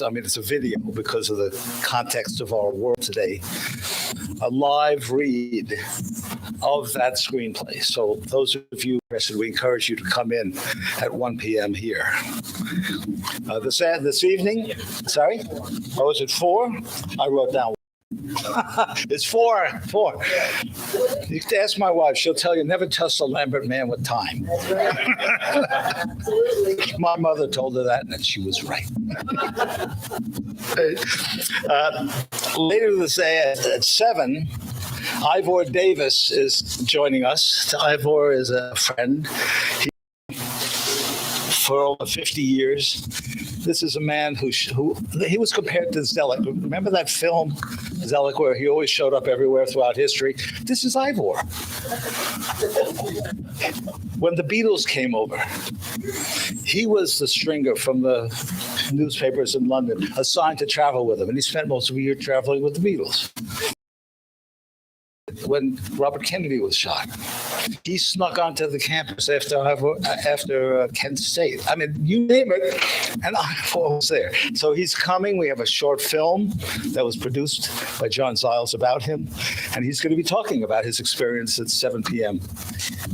I mean, it's a video because of the context of our world today, a live read of that screenplay. So those of you interested, we encourage you to come in at 1 p.m. here. This evening, sorry? Oh, is it 4? I wrote down. It's 4. You can ask my wife. She'll tell you, never trust a Lambert man with time. My mother told her that, and she was right. Later this day at 7, Ivor Davis is joining us. Ivor is a friend. For over 50 years. This is a man who he was compared to Zellick. Remember that film, Zellick, where he always showed up everywhere throughout history? This is Ivor. When the Beatles came over, he was the stringer from the newspapers in London, assigned to travel with them, and he spent most of the year traveling with the Beatles. When Robert Kennedy was shot, he snuck onto the campus after Kent State. I mean, you name it, and Ivor was there. So he's coming. We have a short film that was produced by John Ziles about him, and he's going to be talking about his experience at 7 p.m.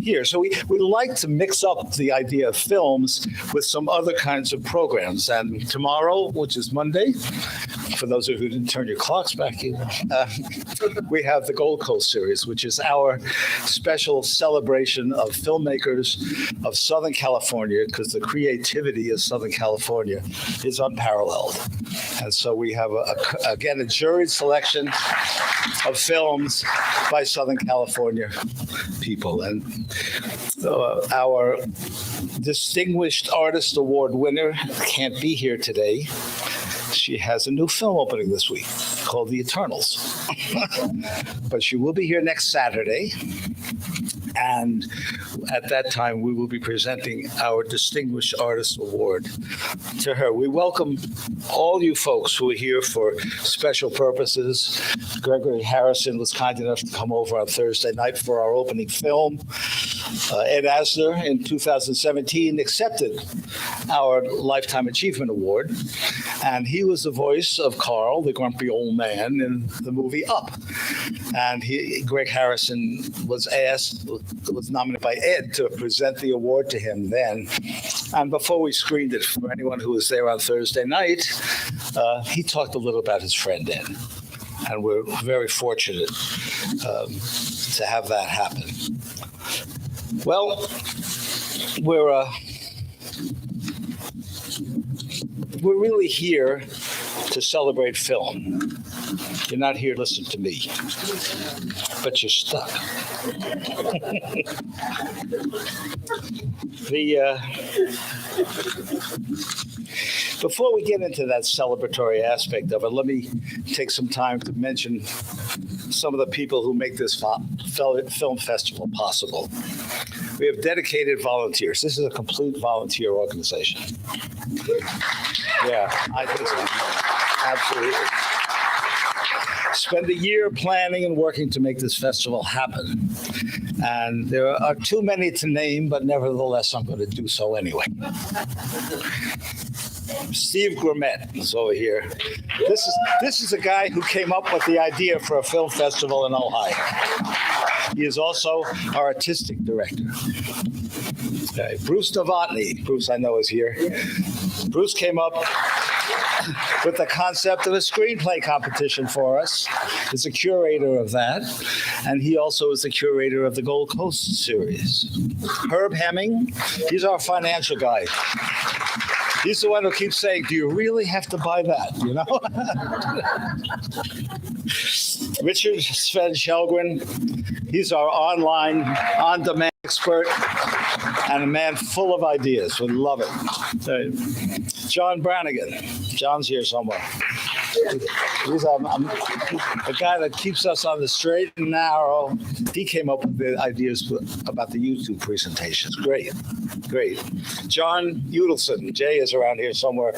here. So we like to mix up the idea of films with some other kinds of programs. And tomorrow, which is Monday, for those of you who didn't turn your clocks back in, we have the Gold Coast series, which is our special celebration of filmmakers of Southern California, because the creativity of Southern California is unparalleled. And so we have, again, a juried selection of films by Southern California people. And our Distinguished Artist Award winner can't be here today. She has a new film opening this week called The Eternals. But she will be here next Saturday. And at that time, we will be presenting our Distinguished Artist Award to her. We welcome all you folks who are here for special purposes. Gregory Harrison was kind enough to come over on Thursday night for our opening film. Ed Asner in 2017 accepted our Lifetime Achievement Award, and he was the voice of Carl, the grumpy old man, in the movie Up. And Greg Harrison was nominated by Ed to present the award to him then. And before we screened it, for anyone who was there on Thursday night, he talked a little about his friend Ed. And we're very fortunate to have that happen. Well, we're really here to celebrate film. You're not here to listen to me, but you're stuck. Before we get into that celebratory aspect of it, let me take some time to mention some of the people who make this film festival possible. We have dedicated volunteers. This is a complete volunteer organization. Yeah, I think so. Absolutely. Spend a year planning and working to make this festival happen. And there are too many to name, but nevertheless, I'm going to do so anyway. Steve Grumet is over here. This is a guy who came up with the idea for a film festival in Ohio. He is also our artistic director. Okay. Bruce Novotny. Bruce, I know, is here. Bruce came up with the concept of a screenplay competition for us. He's a curator of that, and he also is the curator of the Gold Coast series. Herb Hemming, he's our financial guy. He's the one who keeps saying, do you really have to buy that, you know? Richard Sven Shelgren, he's our online, on-demand expert and a man full of ideas. We love it. John Branigan. John's here somewhere. He's a guy that keeps us on the straight and narrow. He came up with the ideas about the YouTube presentations. Great. John Udelson. Jay is around here somewhere,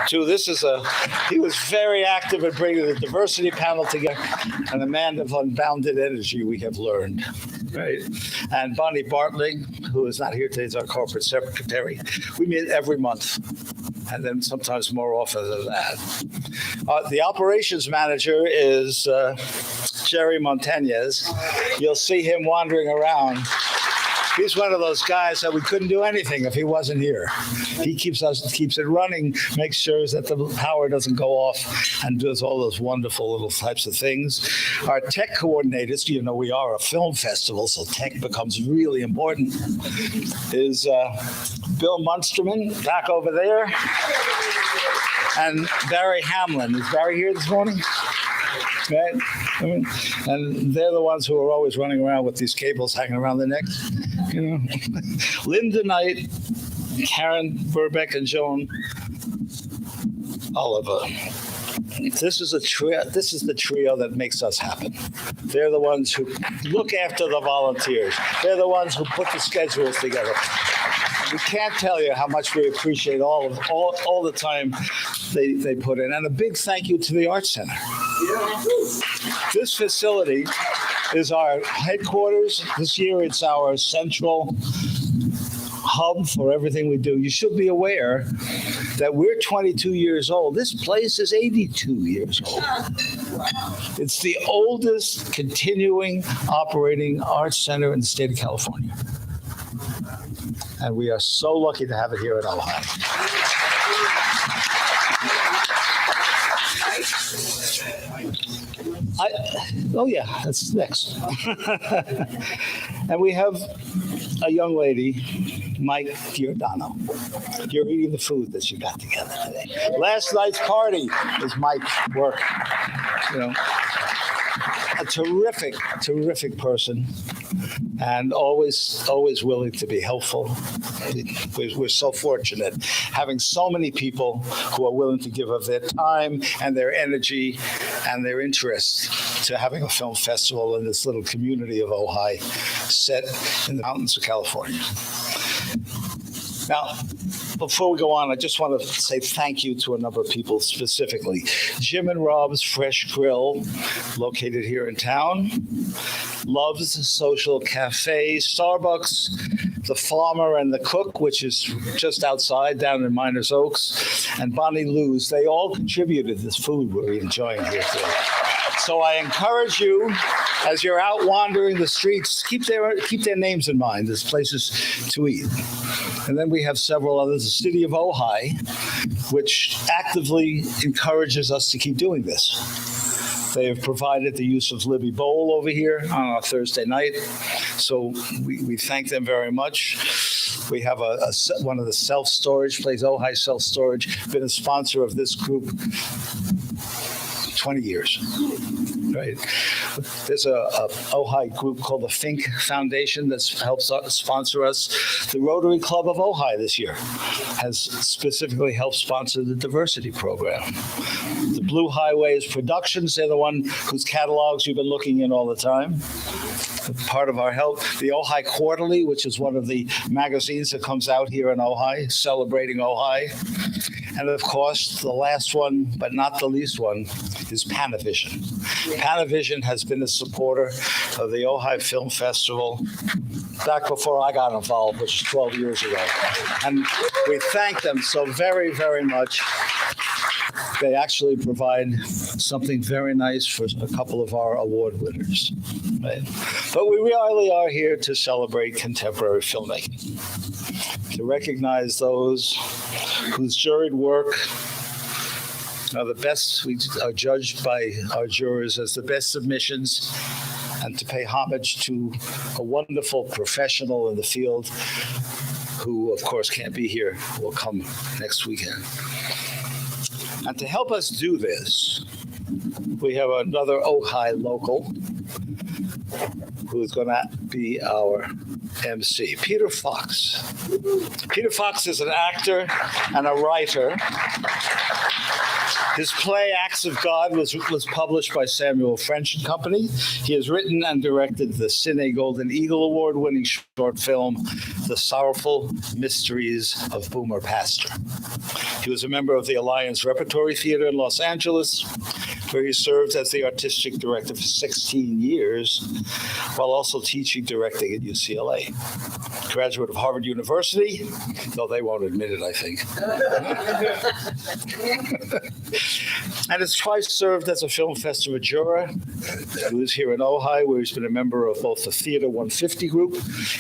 too. He was very active in bringing the diversity panel together, and a man of unbounded energy, we have learned. Right. And Bonnie Bartling, who is not here today, is our corporate secretary. We meet every month. and then sometimes more often than that. The operations manager is Jerry Montañez. You'll see him wandering around. He's one of those guys that we couldn't do anything if he wasn't here. He keeps it running, makes sure that the power doesn't go off, and does all those wonderful little types of things. Our tech coordinators, we are a film festival, so tech becomes really important, is Bill Munsterman back over there, and Barry Hamlin. Is Barry here this morning? Right? And they're the ones who are always running around with these cables hanging around their necks. Linda Knight, Karen Burbeck, and Joan Oliver. This is the trio that makes us happen. They're the ones who look after the volunteers. They're the ones who put the schedules together. We can't tell you how much we appreciate all the time they put in. And a big thank you to the Arts Center. Yeah. This facility is our headquarters. This year it's our central hub for everything we do. You should be aware that we're 22 years old. This place is 82 years old. It's the oldest continuing operating arts center in the state of California. And we are so lucky to have it here in Ohio. That's next. And we have a young lady, Mike Giordano. You're eating the food that you got together today. Last night's party is Mike's work. A terrific person, and always willing to be helpful. We're so fortunate having so many people who are willing to give of their time and their energy and their interest to having a film festival in this little community of Ojai set in the mountains of California. Now, before we go on, I just want to say thank you to a number of people specifically. Jim and Rob's Fresh Grill, located here in town. Love's Social Cafe, Starbucks, The Farmer and the Cook, which is just outside down in Miners Oaks, and Bonnie Lou's. They all contributed to this food we're enjoying here today. So I encourage you, as you're out wandering the streets, keep their names in mind. There's places to eat. And then we have several others. The City of Ojai, which actively encourages us to keep doing this. They have provided the use of Libby Bowl over here on our Thursday night. So we thank them very much. We have one of the self-storage places, Ojai Self-Storage, been a sponsor of this group 20 years. Right. There's a Ojai group called the Fink Foundation that's helps sponsor us. The Rotary Club of Ojai this year has specifically helped sponsor the diversity program. The Blue Highways Productions, they're the one whose catalogs you've been looking in all the time. Part of our help. The Ojai Quarterly, which is one of the magazines that comes out here in Ojai, celebrating Ojai. And of course, the last one, but not the least one, is Panavision. Panavision has been a supporter of the Ojai Film Festival back before I got involved, which is 12 years ago. And we thank them so very, very much. They actually provide something very nice for a couple of our award winners. Right? But we really are here to celebrate contemporary filmmaking, to recognize those whose juried work are the best. We are judged by our jurors as the best submissions, and to pay homage to a wonderful professional in the field who, of course, can't be here, will come next weekend. And to help us do this, we have another Ojai local who's going to be our MC, Peter Fox. Peter Fox is an actor and a writer. His play, Acts of God, was published by Samuel French and Company. He has written and directed the Cine Golden Eagle Award-winning short film, The Sorrowful Mysteries of Boomer Pastor. He was a member of the Alliance Repertory Theater in Los Angeles, where he served as the artistic director for 16 years, while also teaching directing at UCLA. Graduate of Harvard University, though they won't admit it, I think. And has twice served as a film festival juror. He lives here in Ojai, where he's been a member of both the Theater 150 group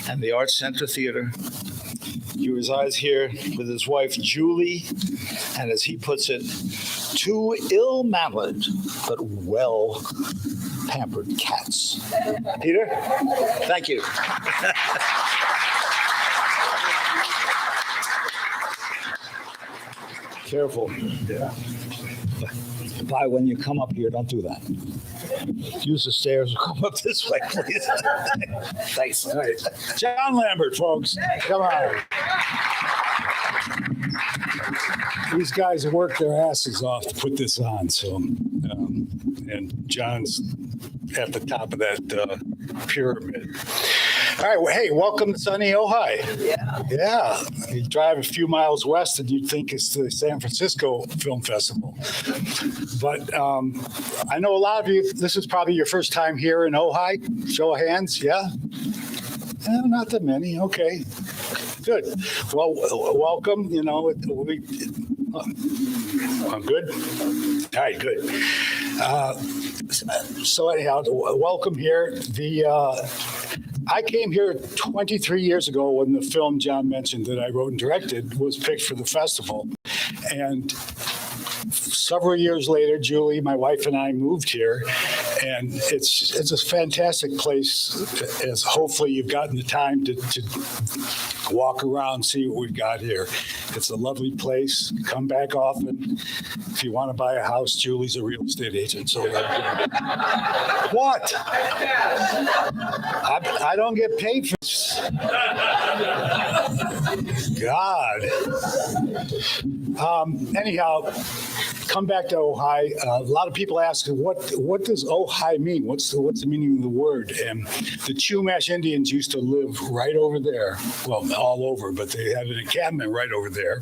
and the Arts Center Theater. He resides here with his wife, Julie, and as he puts it, two ill-mannered but well-pampered cats. Peter, thank you. Careful. Yeah. Bye, when you come up here, don't do that. Use the stairs or come up this way, please. Thanks. All right. John Lambert, folks. Come on. These guys work their asses off to put this on, so and John's at the top of that pyramid. All right, well, hey, welcome to sunny Ojai. Yeah. You drive a few miles west and you'd think it's the San Francisco Film Festival. But I know a lot of you, this is probably your first time here in Ojai. Show of hands, yeah? Not that many, okay. Good. Well, welcome, you know, I'm good? All right, good. So anyhow, welcome here. I came here 23 years ago when the film John mentioned that I wrote and directed was picked for the festival. And several years later, Julie, my wife, and I moved here. And it's a fantastic place, as hopefully you've gotten the time to walk around, see what we've got here. It's a lovely place. Come back often. If you want to buy a house, Julie's a real estate agent. So what? I don't get paid for this. God. Anyhow, come back to Ojai. A lot of people ask, what does Ojai mean? What's the meaning of the word? And the Chumash Indians used to live right over there. Well, all over, but they had an encampment right over there.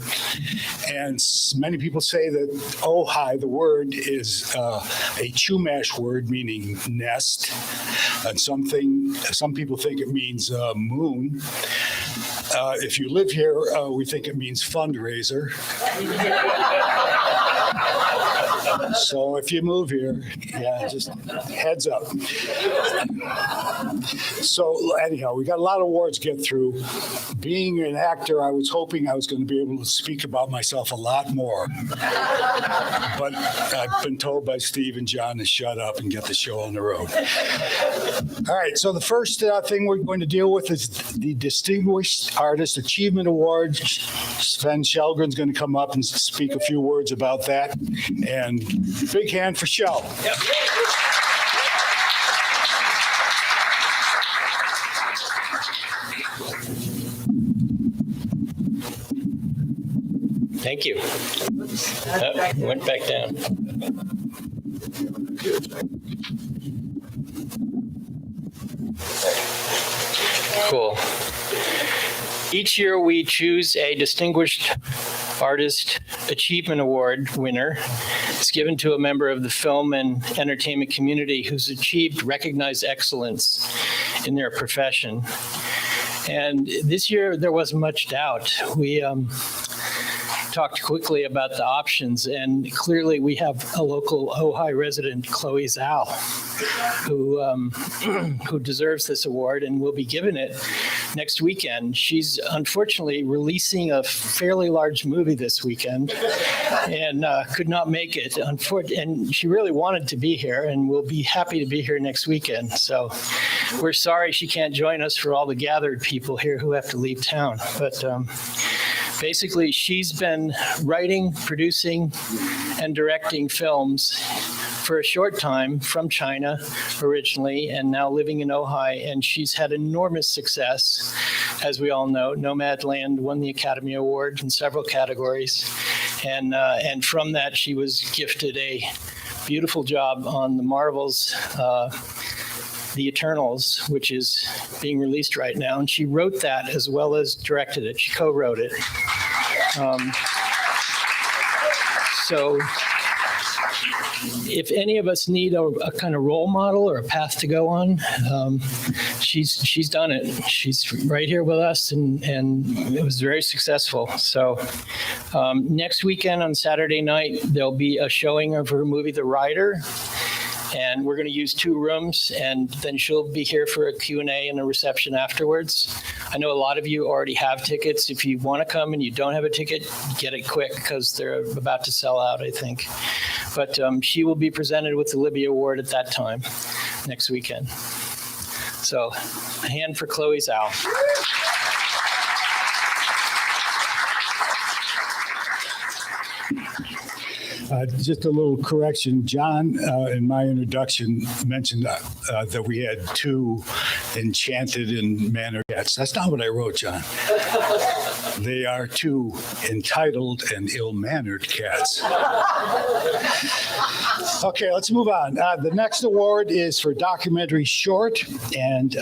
And many people say that Ojai, the word, is a Chumash word meaning nest. And some people think it means moon. If you live here, we think it means fundraiser. So if you move here, yeah, just heads up. So anyhow, we got a lot of awards to get through. Being an actor, I was hoping I was going to be able to speak about myself a lot more. But I've been told by Steve and John to shut up and get the show on the road. All right, so the first thing we're going to deal with is the Distinguished Artist Achievement Award. Sven Shelgren's going to come up and speak a few words about that. And big hand for Shell. Yep. Thank you. Went back down. Cool. Each year we choose a Distinguished Artist Achievement Award winner. It's given to a member of the film and entertainment community who's achieved recognized excellence in their profession. And this year there wasn't much doubt. We talked quickly about the options, and clearly we have a local Ojai resident, Chloe Zhao, who deserves this award and will be given it next weekend. She's unfortunately releasing a fairly large movie this weekend and could not make it. And she really wanted to be here and will be happy to be here next weekend. So we're sorry she can't join us for all the gathered people here who have to leave town. But basically, she's been writing, producing, and directing films for a short time from China originally, and now living in Ojai. And she's had enormous success. As we all know, Nomadland won the Academy Award in several categories. And from that, she was gifted a beautiful job on the Marvel's The Eternals, which is being released right now. And she wrote that as well as directed it. She co-wrote it. So if any of us need a kind of role model or a path to go on, she's done it. She's right here with us, and it was very successful. So next weekend on Saturday night, there'll be a showing of her movie, The Rider. And we're going to use 2 rooms, and then she'll be here for a Q&A and a reception afterwards. I know a lot of you already have tickets. If you want to come and you don't have a ticket, get it quick because they're about to sell out, I think. But she will be presented with the Libby Award at that time next weekend. So a hand for Chloe Zhao. Just a little correction. John, in my introduction, mentioned that we had 2 enchanted and mannered cats. That's not what I wrote, John. They are 2 entitled and ill-mannered cats. Okay, let's move on. The next award is for documentary short, and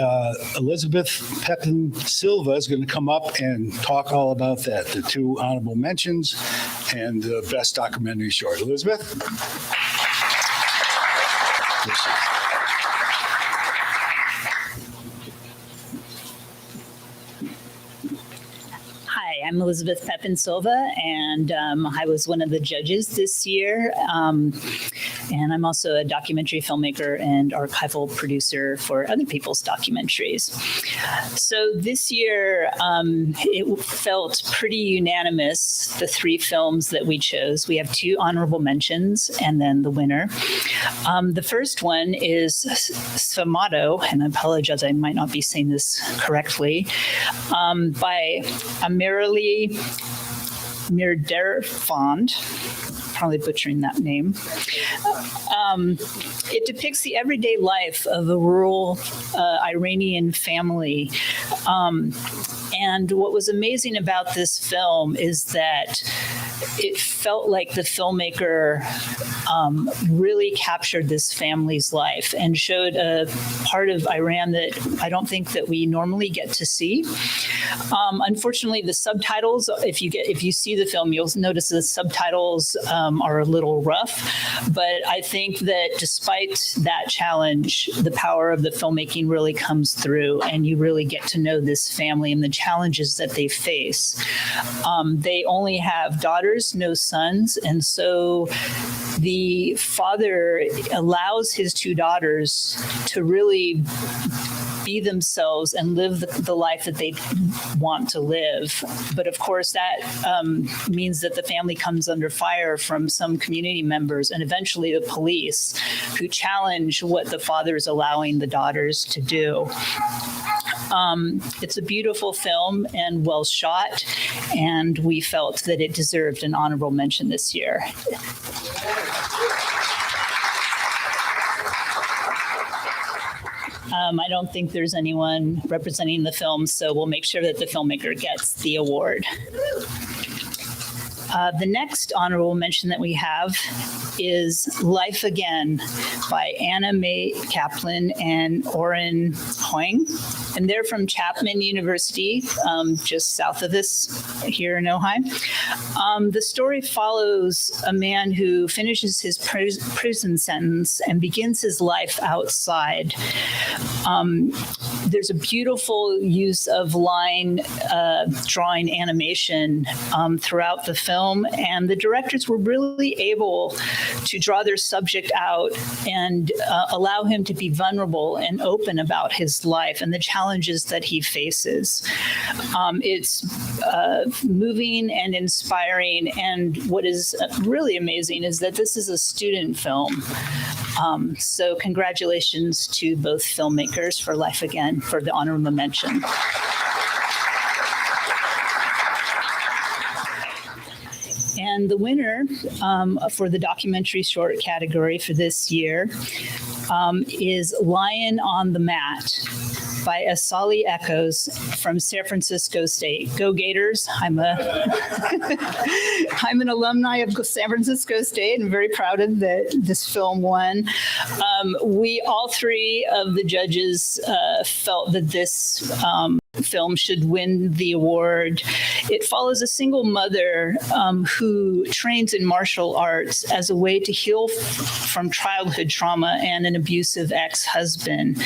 Elizabeth Pepin Silva is going to come up and talk all about that, the 2 honorable mentions and the best documentary short. Elizabeth? Hi, I'm Elizabeth Pepin Silva, and I was one of the judges this year. And I'm also a documentary filmmaker and archival producer for other people's documentaries. So this year, it felt pretty unanimous, the 3 films that we chose. We have 2 honorable mentions and then the winner. The first one is Samado, and I apologize, I might not be saying this correctly, by Amirali Mirderfand. Probably butchering that name. It depicts the everyday life of a rural Iranian family. And what was amazing about this film is that it felt like the filmmaker really captured this family's life and showed a part of Iran that I don't think that we normally get to see. Unfortunately, the subtitles, if you see the film, you'll notice the subtitles are a little rough. But I think that despite that challenge, the power of the filmmaking really comes through, and you really get to know this family and the challenges that they face. They only have daughters, no sons, and so the father allows his 2 daughters to really be themselves and live the life that they want to live. But of course, that means that the family comes under fire from some community members and eventually the police, who challenge what the father is allowing the daughters to do. It's a beautiful film and well shot, and we felt that it deserved an honorable mention this year. I don't think there's anyone representing the film, so we'll make sure that the filmmaker gets the award. The next honorable mention that we have is Life Again by Anna Mae Kaplan and Oren Hoing. And they're from Chapman University, just south of us here in Ojai. The story follows a man who finishes his prison sentence and begins his life outside. There's a beautiful use of line drawing animation throughout the film, and the directors were really able to draw their subject out and allow him to be vulnerable and open about his life and the challenges that he faces. It's moving and inspiring, and what is really amazing is that this is a student film. So congratulations to both filmmakers for Life Again for the honorable mention. And the winner for the documentary short category for this year is Lion on the Mat by Asali Echoes from San Francisco State. Go Gators. I'm an alumni of San Francisco State and very proud of that this film won. We all 3 of the judges felt that this film should win the award. It follows a single mother who trains in martial arts as a way to heal from childhood trauma and an abusive ex-husband.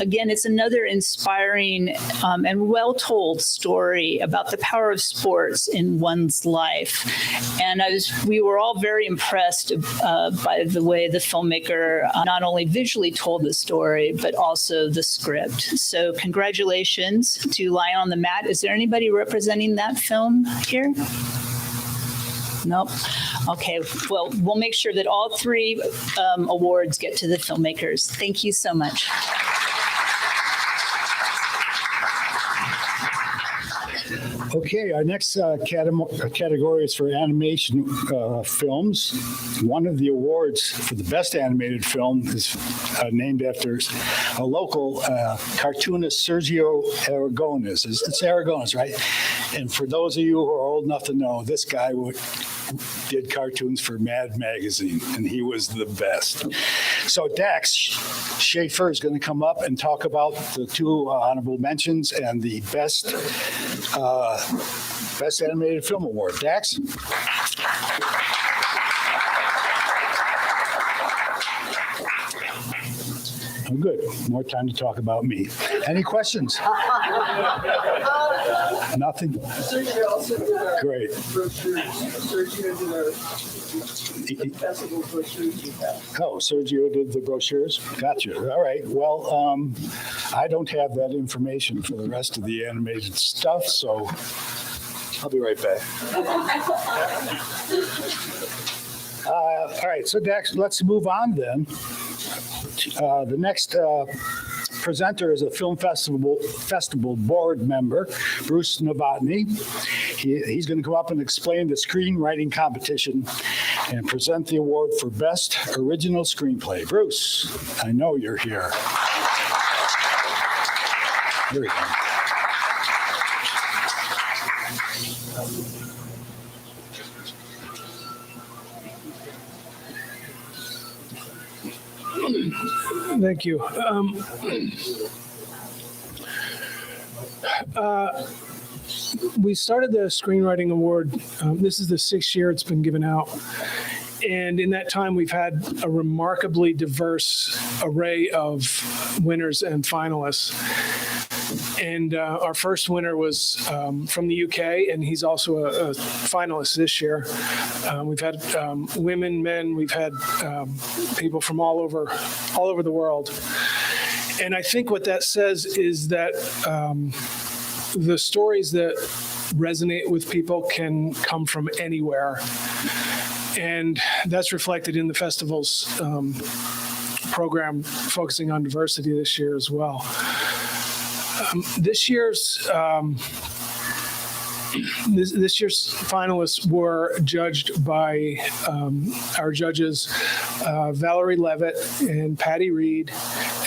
Again, it's another inspiring and well-told story about the power of sports in one's life. And we were all very impressed by the way the filmmaker not only visually told the story, but also the script. So congratulations to Lion on the Mat. Is there anybody representing that film here? Nope. Okay. Well, we'll make sure that all three awards get to the filmmakers. Thank you so much. Okay, our next category is for animation films. One of the awards for the best animated film is named after a local cartoonist, Sergio Argoness. It's Argoness, right? And for those of you who are old enough to know, this guy did cartoons for Mad Magazine, and he was the best. So Dax Schaefer is going to come up and talk about the two honorable mentions and the best animated film award. Dax? Oh, good. More time to talk about me. Any questions? Nothing? Great. Oh, Sergio did the brochures? Gotcha. All right. Well, I don't have that information for the rest of the animated stuff, so I'll be right back. All right. So, Dax, let's move on then. The next presenter is a film festival board member, Bruce Novotny. He's going to come up and explain the screenwriting competition and present the award for best original screenplay. Bruce, I know you're here. Here we go. Thank you. We started the Screenwriting Award. This is the 6th year it's been given out. And in that time, we've had a remarkably diverse array of winners and finalists. And our first winner was from the UK, and he's also a finalist this year. We've had women, men, we've had people from all over the world. And I think what that says is that the stories that resonate with people can come from anywhere. And that's reflected in the festival's program focusing on diversity this year as well. This year's finalists were judged by our judges Valerie Levitt and Patty Reed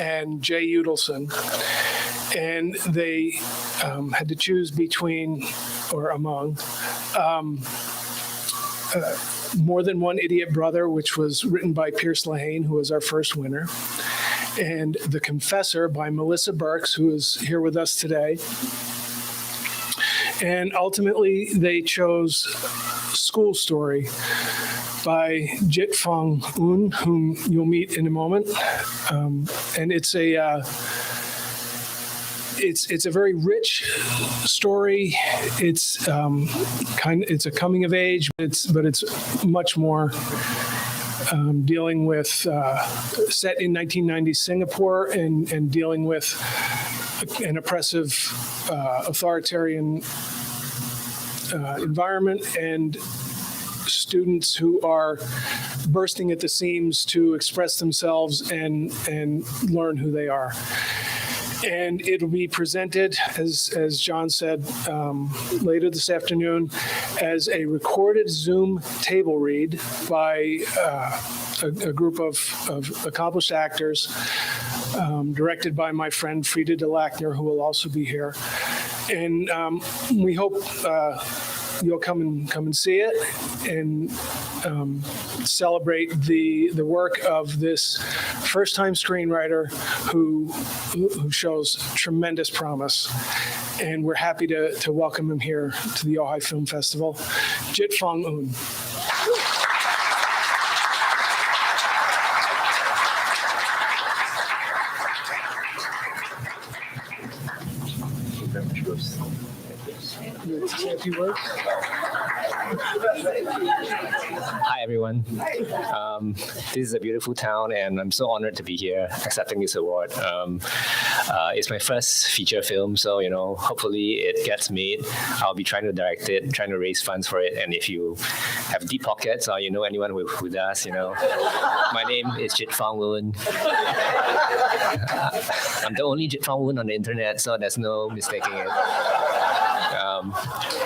and Jay Udelson, and they had to choose between or among More Than One Idiot Brother, which was written by Pierce Lehane, who was our first winner, and The Confessor by Melissa Burks, who is here with us today. And ultimately, they chose School Story by Jit Fong Un, whom you'll meet in a moment. And it's a very rich story. It's it's a coming of age, but it's much more dealing with set in 1990s Singapore and dealing with an oppressive authoritarian environment and students who are bursting at the seams to express themselves and learn who they are. And it'll be presented, as John said, later this afternoon as a recorded Zoom table read by a group of accomplished actors, directed by my friend Frida de Lackner, who will also be here. And we hope you'll come and see it and celebrate the work of this first-time screenwriter who shows tremendous promise. And we're happy to welcome him here to the Ojai Film Festival. Jit Fong Un. Say a few words. Hi, everyone. This is a beautiful town, and I'm so honored to be here accepting this award. It's my first feature film, so, hopefully it gets made. I'll be trying to direct it, trying to raise funds for it, and if you have deep pockets or you know anyone who does, my name is Jit Fong Woon. I'm the only Jit Fong Woon on the internet, so there's no mistaking it.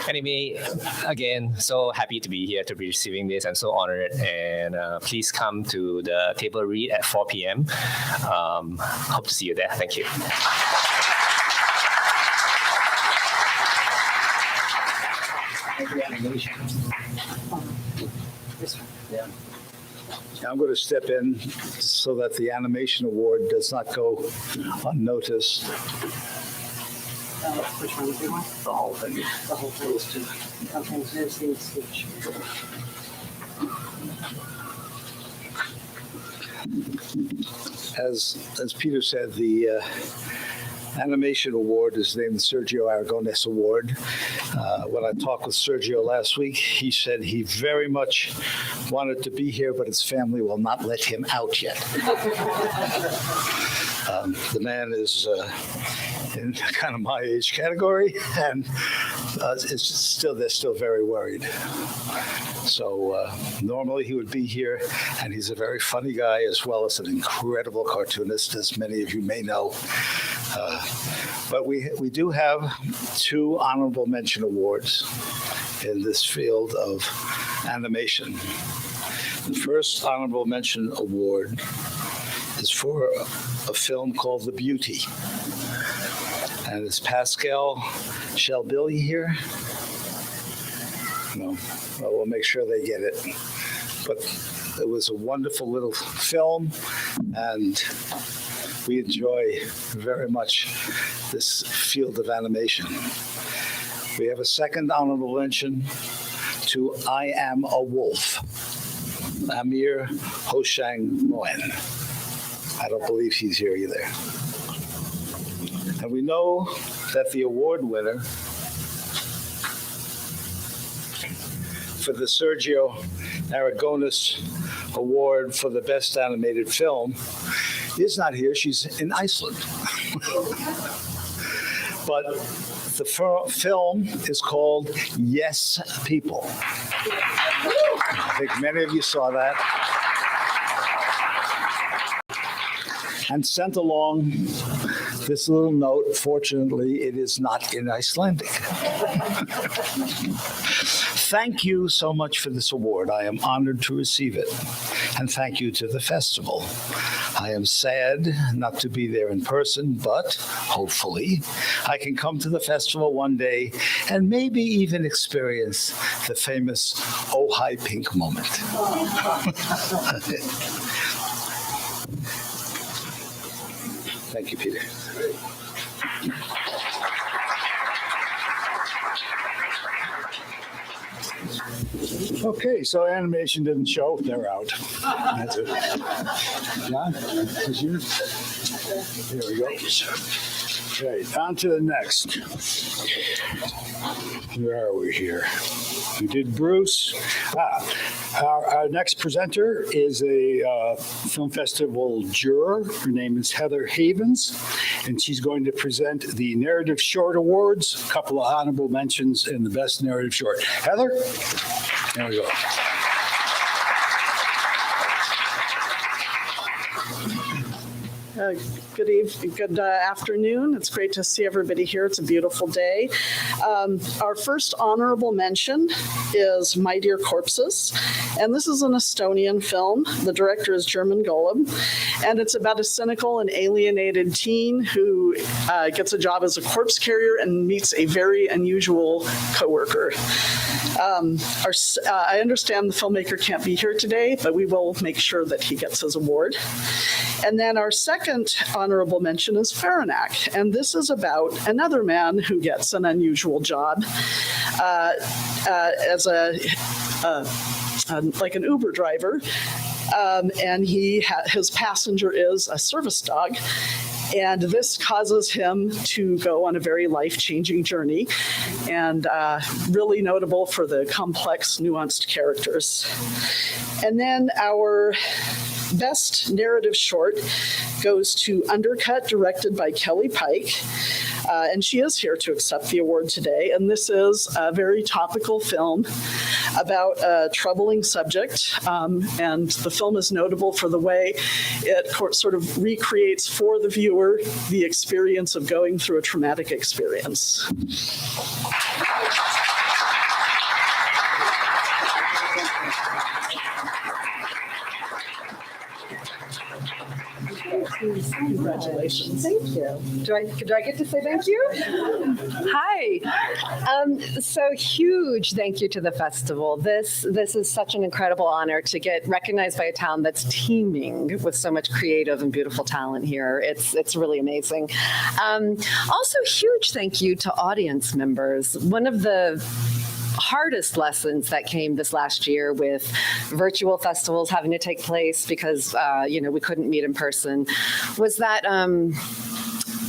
Anyway, again, so happy to be here to be receiving this. I'm so honored, and please come to the table read at 4 p.m. Hope to see you there. Thank you. I'm going to step in so that the animation award does not go unnoticed. Which one do you want? The whole thing. The whole thing is two. Okay, here's the speech. As Peter said, the animation award is named the Sergio Argoness Award. When I talked with Sergio last week, he said he very much wanted to be here, but his family will not let him out yet. The man is in kind of my age category, and they're still very worried. So normally he would be here, and he's a very funny guy as well as an incredible cartoonist, as many of you may know. But we do have 2 honorable mention awards in this field of animation. The first honorable mention award is for a film called The Beauty. And is Pascal Shelbilly here? No. Well, we'll make sure they get it. But it was a wonderful little film, and we enjoy very much this field of animation. We have a second honorable mention to I Am a Wolf, Amir Hoshang Moen. I don't believe he's here either. And we know that the award winner for the Sergio Argoness Award for the Best Animated Film is not here. She's in Iceland. But the film is called Yes, People. I think many of you saw that. And sent along this little note. Fortunately, it is not in Icelandic. Thank you so much for this award. I am honored to receive it. And thank you to the festival. I am sad not to be there in person, but hopefully I can come to the festival one day and maybe even experience the famous Ojai Pink moment. Thank you, Peter. Okay, so animation didn't show. They're out. That's it. John, this is yours. Here we go. Okay, on to the next. Where are we here? We did Bruce. Our next presenter is a film festival juror. Her name is Heather Havens, and she's going to present the Narrative Short Awards, a couple of honorable mentions, and the Best Narrative Short. Heather? There we go. Good evening, good afternoon. It's great to see everybody here. It's a beautiful day. Our first honorable mention is My Dear Corpses, and this is an Estonian film. The director is German Golub, and it's about a cynical and alienated teen who gets a job as a corpse carrier and meets a very unusual coworker. I understand the filmmaker can't be here today, but we will make sure that he gets his award. And then our second honorable mention is Farinack, and this is about another man who gets an unusual job as like an Uber driver, and his passenger is a service dog. And this causes him to go on a very life-changing journey, and really notable for the complex, nuanced characters. And then our best narrative short goes to Undercut, directed by Kelly Pike. And she is here to accept the award today. And this is a very topical film about a troubling subject. And the film is notable for the way it sort of recreates for the viewer the experience of going through a traumatic experience. Congratulations. Thank you. Do I get to say thank you? Hi. So huge thank you to the festival. This is such an incredible honor to get recognized by a town that's teeming with so much creative and beautiful talent here. It's really amazing. Also, huge thank you to audience members. One of the hardest lessons that came this last year with virtual festivals having to take place because we couldn't meet in person was that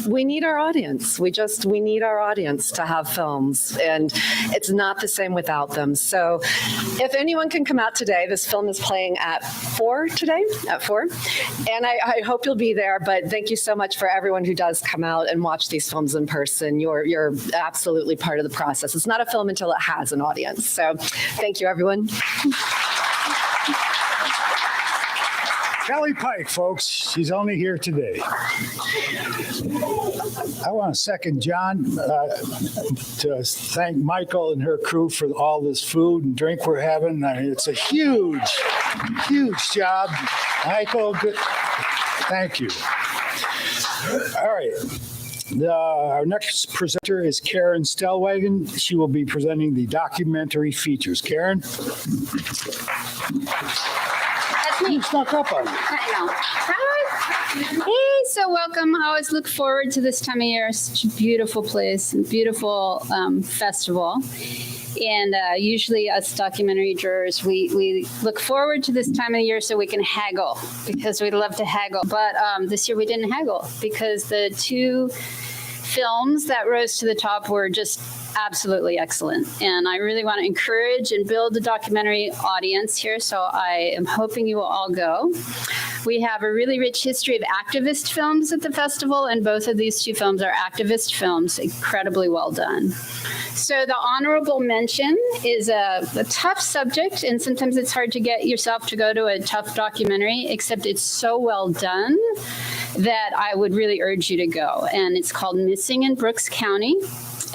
we need our audience. We need our audience to have films, and it's not the same without them. So if anyone can come out today, this film is playing at 4 today, and I hope you'll be there, but thank you so much for everyone who does come out and watch these films in person. You're absolutely part of the process. It's not a film until it has an audience. So thank you, everyone. Kelly Pike, folks, she's only here today. I want to second John to thank Michael and her crew for all this food and drink we're having. I mean, it's a huge job. Michael, good. Thank you. All right. Our next presenter is Karen Stellwagen. She will be presenting the documentary features. Karen? That's me. You snuck up on me. I know. Hi. Hey, so welcome. I always look forward to this time of year. It's such a beautiful place and beautiful festival. And usually us documentary jurors, we look forward to this time of the year so we can haggle, because we love to haggle. But this year we didn't haggle because the two films that rose to the top were just absolutely excellent. And I really want to encourage and build a documentary audience here, so I am hoping you will all go. We have a really rich history of activist films at the festival, and both of these two films are activist films, incredibly well done. So the honorable mention is a tough subject, and sometimes it's hard to get yourself to go to a tough documentary, except it's so well done that I would really urge you to go. And it's called Missing in Brooks County.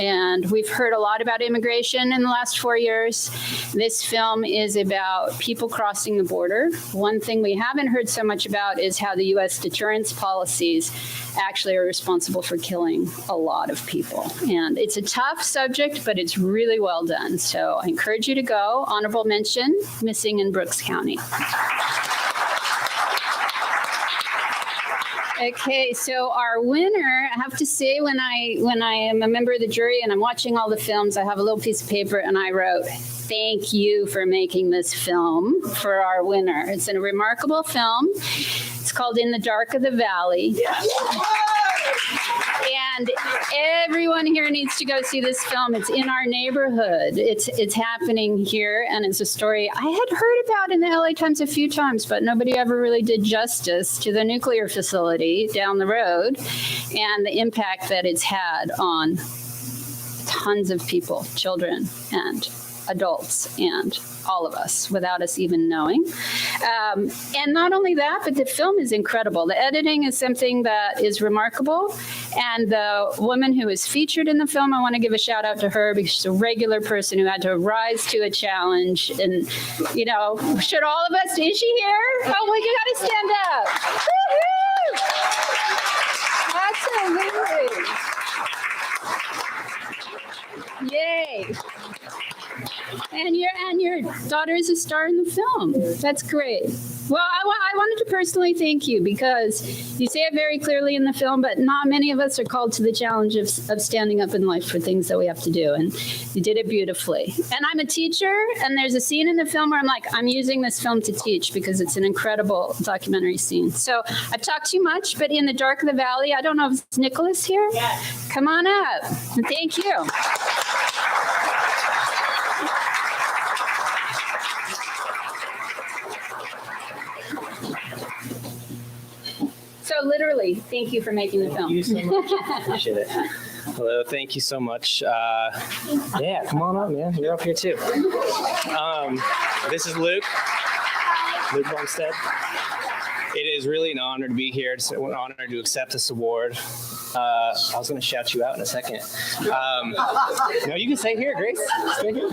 And we've heard a lot about immigration in the last 4 years. This film is about people crossing the border. One thing we haven't heard so much about is how the U.S. deterrence policies actually are responsible for killing a lot of people. And it's a tough subject, but it's really well done. So I encourage you to go. Honorable mention, Missing in Brooks County. Okay, so our winner, I have to say, when I am a member of the jury and I'm watching all the films, I have a little piece of paper and I wrote, "Thank you for making this film," for our winner. It's a remarkable film. It's called In the Dark of the Valley. And everyone here needs to go see this film. It's in our neighborhood. It's happening here, and it's a story I had heard about in the LA Times a few times, but nobody ever really did justice to the nuclear facility down the road and the impact that it's had on tons of people, children and adults and all of us, without us even knowing. And not only that, but the film is incredible. The editing is something that is remarkable. And the woman who is featured in the film, I want to give a shout out to her because she's a regular person who had to rise to a challenge. And, you know, should all of us, is she here? Oh, well, you got to stand up. Woo-hoo! Absolutely. Yay. daughter is a star in the film. That's great. Well, I wanted to personally thank you because you say it very clearly in the film, but not many of us are called to the challenge of standing up in life for things that we have to do. And you did it beautifully. And I'm a teacher, and there's a scene in the film where I'm like, I'm using this film to teach because it's an incredible documentary scene. So I've talked too much, but in the dark of the valley, I don't know if it's Nicholas here. Yes. Come on up. And thank you. So literally, thank you for making the film. Thank you so much. Appreciate it. Hello, thank you so much. Yeah, come on up, man. You're up here too. This is Luke Bumstead. It is really an honor to be here. It's an honor to accept this award. I was going to shout you out in a second. No, you can stay here, Grace. Stay here.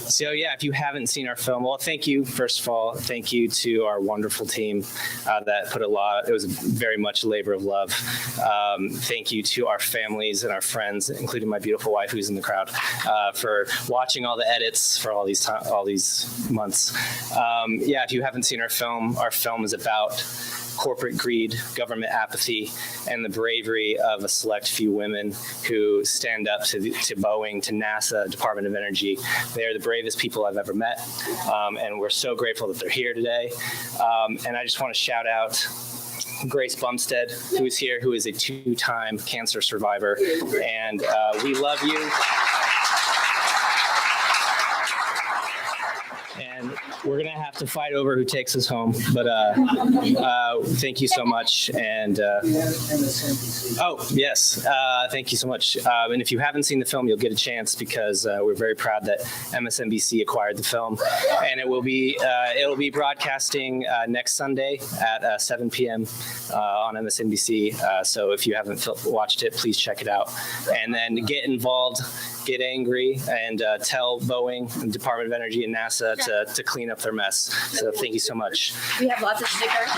So yeah, if you haven't seen our film, well, thank you. First of all, thank you to our wonderful team that put it was very much a labor of love. Thank you to our families and our friends, including my beautiful wife who's in the crowd, for watching all the edits for all these months. Yeah, if you haven't seen our film is about corporate greed, government apathy, and the bravery of a select few women who stand up to Boeing, to NASA, Department of Energy. They're the bravest people I've ever met, and we're so grateful that they're here today. And I just want to shout out Grace Bumstead, who is here, who is a 2-time cancer survivor, and we love you. And we're going to have to fight over who takes us home. But thank you so much. And oh, yes, thank you so much. And if you haven't seen the film, you'll get a chance because we're very proud that MSNBC acquired the film. And it'll be broadcasting next Sunday at 7 p.m. On MSNBC. So if you haven't watched it, please check it out. And then get involved, get angry, and tell Boeing, and Department of Energy, and NASA to clean up their mess. So thank you so much. We have lots of stickers.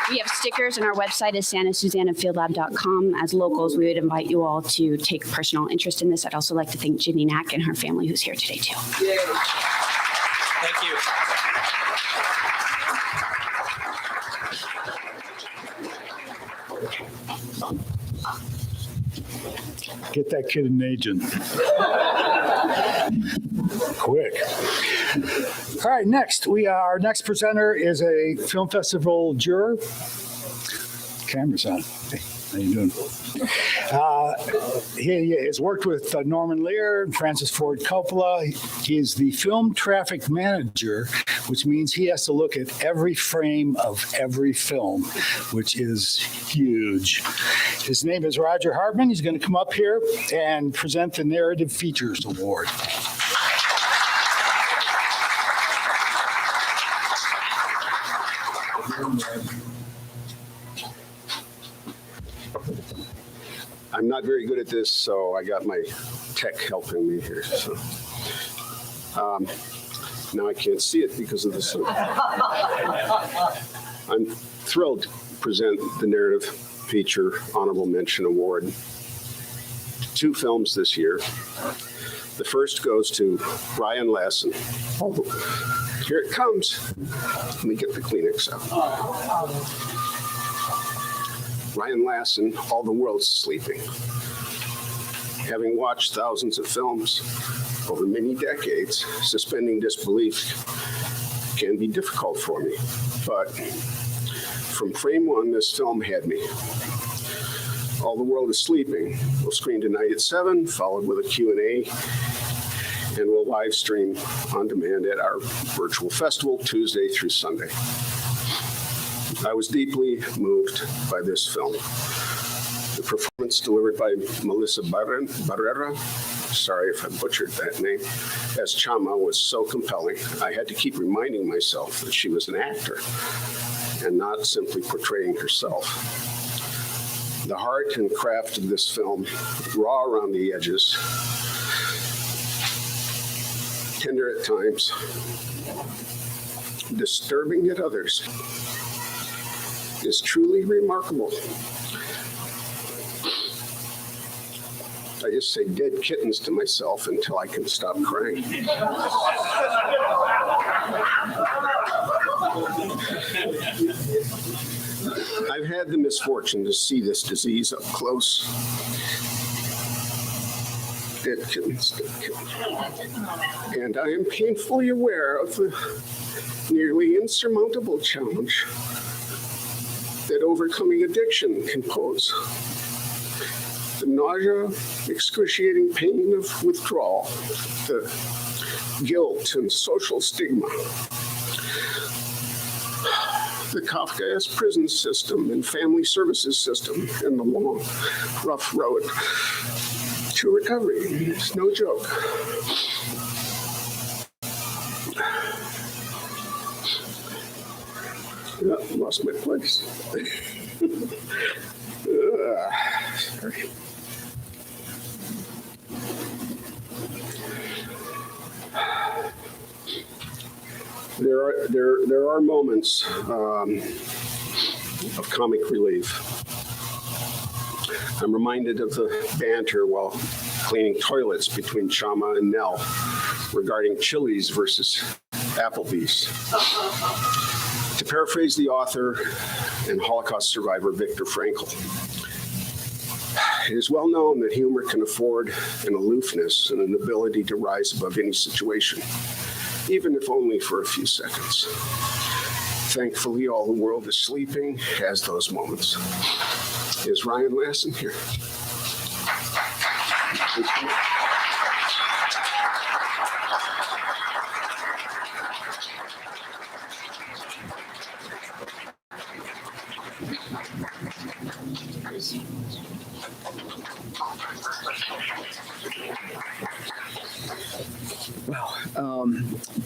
We have stickers, and our website is santasusannafieldlab.com. As locals, we would invite you all to take personal interest in this. I'd also like to thank Ginny Knack and her family who's here today, too. Thank you. Get that kid an agent. Quick. All right, next, our next presenter is a film festival juror. Camera's on. Hey, how you doing? He has worked with Norman Lear and Francis Ford Coppola. He is the film traffic manager, which means he has to look at every frame of every film, which is huge. His name is Roger Hartman. He's going to come up here and present the Narrative Features Award. I'm not very good at this, so I got my tech helping me here. So now I can't see it because of the sun. I'm thrilled to present the Narrative Feature Honorable Mention Award. 2 films this year. The first goes to Brian Lasson. Oh, here it comes. Let me get the Kleenex out. Ryan Lasson, All the World's Sleeping. Having watched thousands of films over many decades, suspending disbelief can be difficult for me. But from frame one, this film had me. All the World is Sleeping will screen tonight at 7, followed with a Q&A, and will live stream on demand at our virtual festival Tuesday through Sunday. I was deeply moved by this film. The performance delivered by Melissa Barrera, sorry if I butchered that name, as Chama was so compelling. I had to keep reminding myself that she was an actor and not simply portraying herself. The heart and craft of this film, raw around the edges, tender at times, disturbing at others, is truly remarkable. I just say dead kittens to myself until I can stop crying. I've had the misfortune to see this disease up close. Dead kittens, dead kittens. And I am painfully aware of the nearly insurmountable challenge that overcoming addiction can pose. The nausea, excruciating pain of withdrawal, the guilt and social stigma, the Kafkaesque prison system and family services system, and the long, rough road to recovery. It's no joke. I lost my place. Sorry. There are moments of comic relief. I'm reminded of the banter while cleaning toilets between Chama and Nell regarding Chili's versus Applebee's. To paraphrase the author and Holocaust survivor Viktor Frankl, it is well known that humor can afford an aloofness and an ability to rise above any situation, even if only for a few seconds. Thankfully, all the world is sleeping, has those moments. Is Ryan Lassen here?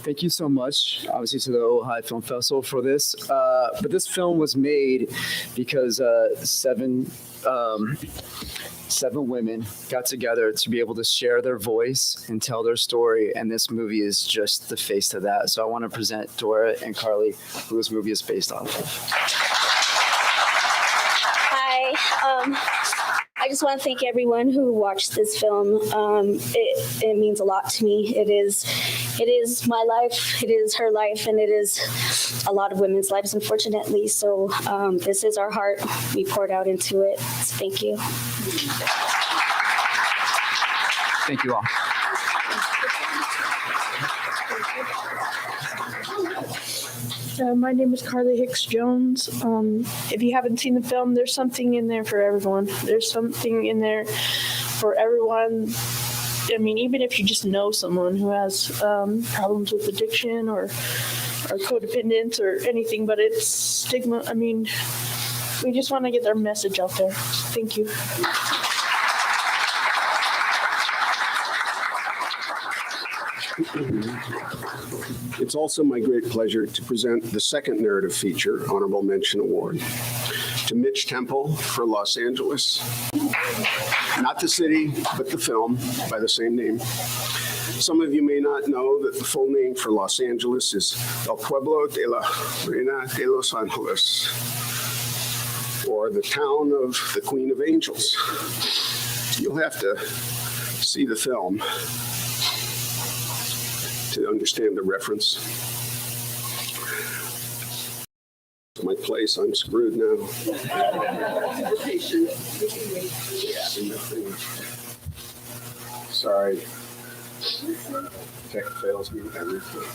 Thank you so much, obviously, to the Ojai Film Festival for this. But this film was made because seven women got together to be able to share their voice and tell their story, and this movie is just the face of that. So I want to present Dora and Carly, who this movie is based off of. Hi. I just want to thank everyone who watched this film. It means a lot to me. It is my life, it is her life, and it is a lot of women's lives, unfortunately. So this is our heart. We poured out into it. So thank you. Thank you all. My name is Carly Hicks Jones. If you haven't seen the film, there's something in there for everyone. There's something in there for everyone. I mean, even if you just know someone who has problems with addiction or codependence or anything, but it's stigma. I mean, we just want to get our message out there. Thank you. It's also my great pleasure to present the second narrative feature Honorable Mention Award to Mitch Temple for Los Angeles. Not the city, but the film by the same name. Some of you may not know that the full name for Los Angeles is El Pueblo de la Reina de los Angeles, or the town of the Queen of Angels. You'll have to see the film to understand the reference. My place, I'm screwed now. Sorry. Tech fails me with everything.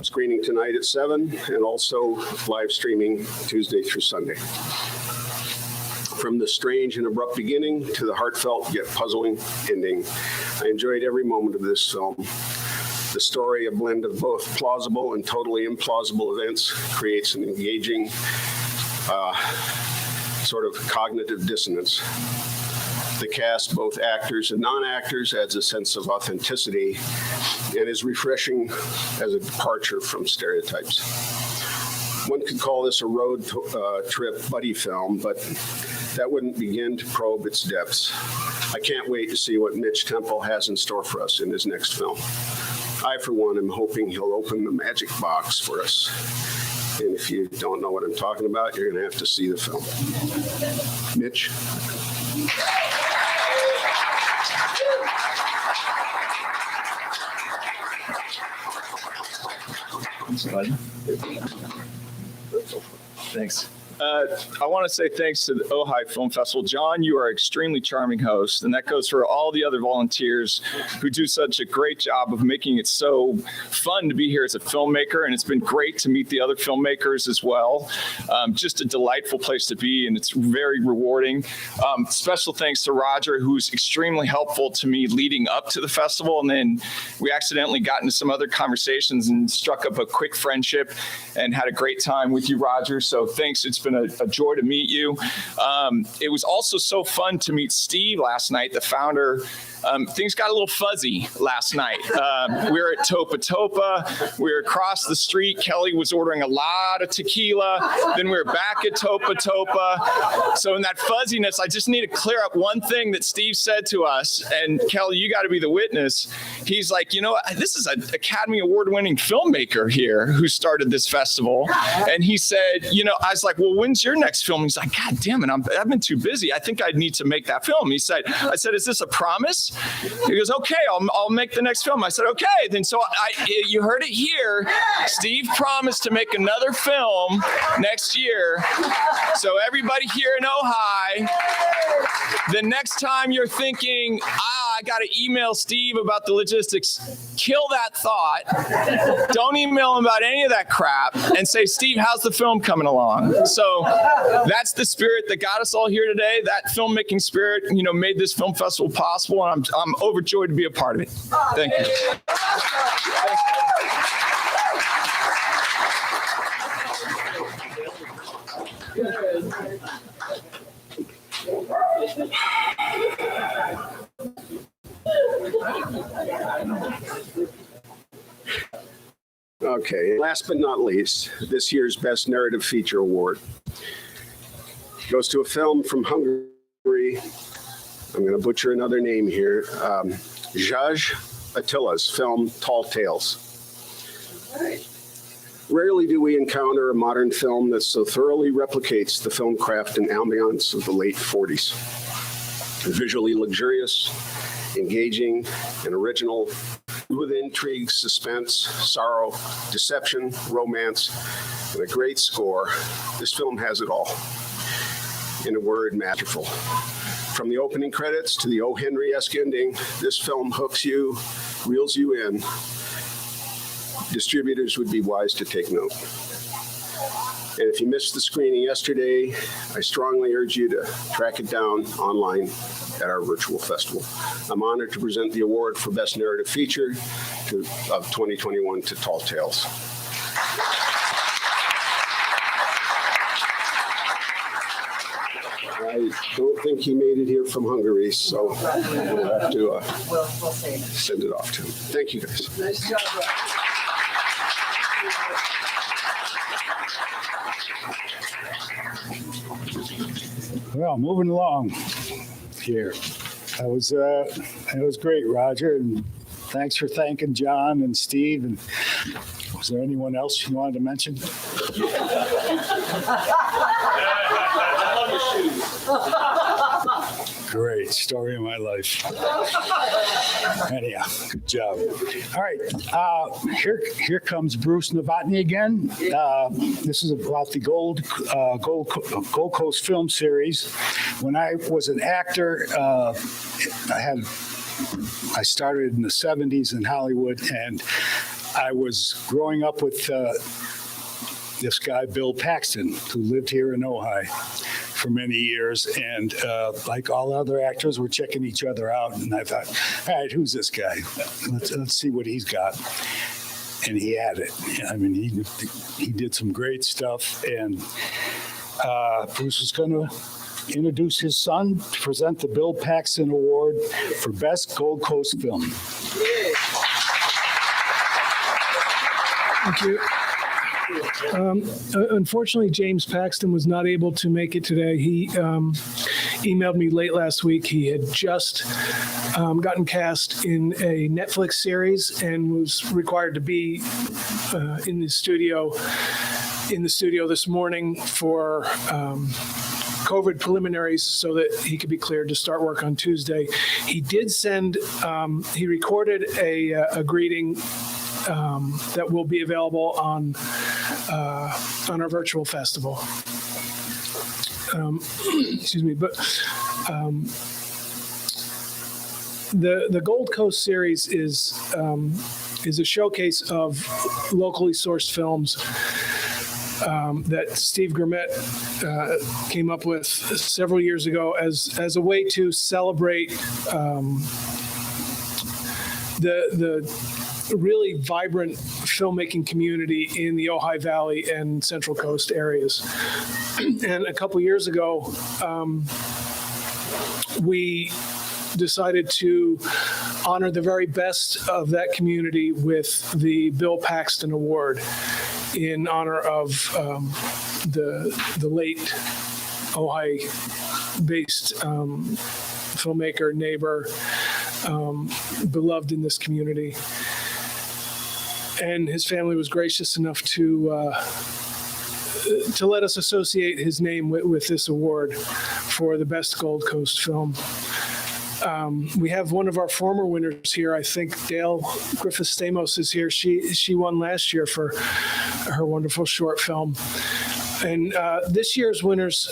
Screening tonight at 7 and also live streaming Tuesday through Sunday. From the strange and abrupt beginning to the heartfelt yet puzzling ending, I enjoyed every moment of this film. The story, a blend of both plausible and totally implausible events, creates an engaging sort of cognitive dissonance. The cast, both actors and non-actors, adds a sense of authenticity and is refreshing as a departure from stereotypes. One could call this a road trip buddy film, but that wouldn't begin to probe its depths. I can't wait to see what Mitch Temple has in store for us in his next film. I, for one, am hoping he'll open the magic box for us. And if you don't know what I'm talking about, you're going to have to see the film. Mitch? Thanks. I want to say thanks to the Ojai Film Festival. John, you are an extremely charming host, and that goes for all the other volunteers who do such a great job of making it so fun to be here as a filmmaker, and it's been great to meet the other filmmakers as well. Just a delightful place to be, and it's very rewarding. Special thanks to Roger, who's extremely helpful to me leading up to the festival, and then we accidentally got into some other conversations and struck up a quick friendship and had a great time with you, Roger, so thanks. It's been a joy to meet you. It was also so fun to meet Steve last night, the founder. Things got a little fuzzy last night. We were at Topa Topa. We were across the street. Kelly was ordering a lot of tequila. Then we were back at Topa Topa. So in that fuzziness, I just need to clear up one thing that Steve said to us. And Kelly, you got to be the witness. He's like, you know, this is an Academy Award-winning filmmaker here who started this festival. And he said, you know, I was like, well, when's your next film? He's like, God damn it, I've been too busy. I think I need to make that film. I said, is this a promise? He goes, okay, I'll make the next film. I said, okay. Then so you heard it here. Steve promised to make another film next year. So everybody here in Ojai, the next time you're thinking, I got to email Steve about the logistics, kill that thought. Don't email him about any of that crap and say, Steve, how's the film coming along? So that's the spirit that got us all here today. That filmmaking spirit, you know, made this film festival possible. And I'm overjoyed to be a part of it. Thank you. Okay, last but not least, this year's Best Narrative Feature Award goes to a film from Hungary. I'm going to butcher another name here. Schrage Attila's film, Tall Tales. Rarely do we encounter a modern film that so thoroughly replicates the film craft and ambiance of the late 40s. Visually luxurious, engaging, and original, with intrigue, suspense, sorrow, deception, romance, and a great score, this film has it all. In a word, masterful. From the opening credits to the O. Henry-esque ending, this film hooks you, reels you in. Distributors would be wise to take note. And if you missed the screening yesterday, I strongly urge you to track it down online at our virtual festival. I'm honored to present the award for Best Narrative Feature of 2021 to Tall Tales. I don't think he made it here from Hungary, so we'll have to send it off to him. Thank you, guys. Nice job. Well, moving along here. That was great, Roger, and thanks for thanking John and Steve. And was there anyone else you wanted to mention? Great story of my life. Anyhow, good job. All right, here comes Bruce Novotny again. This is about the Gold Coast film series. When I was an actor, I started in the 70s in Hollywood, and I was growing up with this guy, Bill Paxton, who lived here in Ojai for many years. And like all other actors, we're checking each other out. And I thought, all right, who's this guy? Let's see what he's got. And he had it. I mean, he did some great stuff. And Bruce was going to introduce his son to present the Bill Paxton Award for Best Gold Coast Film. Thank you. Unfortunately, James Paxton was not able to make it today. He emailed me late last week. He had just gotten cast in a Netflix series and was required to be in the studio this morning for COVID preliminaries so that he could be cleared to start work on Tuesday. He did send, he recorded a greeting that will be available on our virtual festival. Excuse me, but the Gold Coast series is a showcase of locally sourced films that Steve Gourmet came up with several years ago as a way to celebrate the really vibrant filmmaking community in the Ojai Valley and Central Coast areas. And a couple years ago, we decided to honor the very best of that community with the Bill Paxton Award in honor of the late Ojai-based filmmaker, neighbor, beloved in this community. And his family was gracious enough to let us associate his name with this award for the best Gold Coast film. We have one of our former winners here. I think Dale Griffith-Stamos is here. She won last year for her wonderful short film. And this year's winners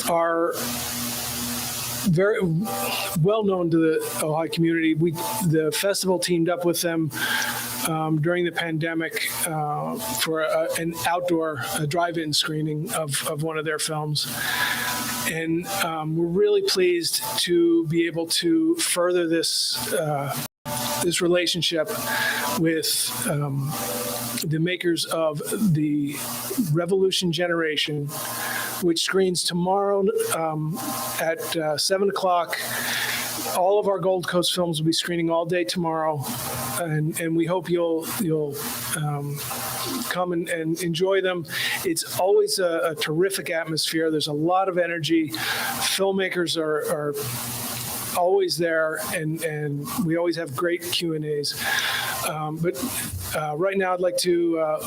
are very well known to the Ojai community. The festival teamed up with them during the pandemic for an outdoor drive-in screening of one of their films. And we're really pleased to be able to further this relationship with the makers of the Revolution Generation, which screens tomorrow at 7 o'clock. All of our Gold Coast films will be screening all day tomorrow, and we hope you'll come and enjoy them. It's always a terrific atmosphere. There's a lot of energy. Filmmakers are always there, and we always have great Q&As. But right now I'd like to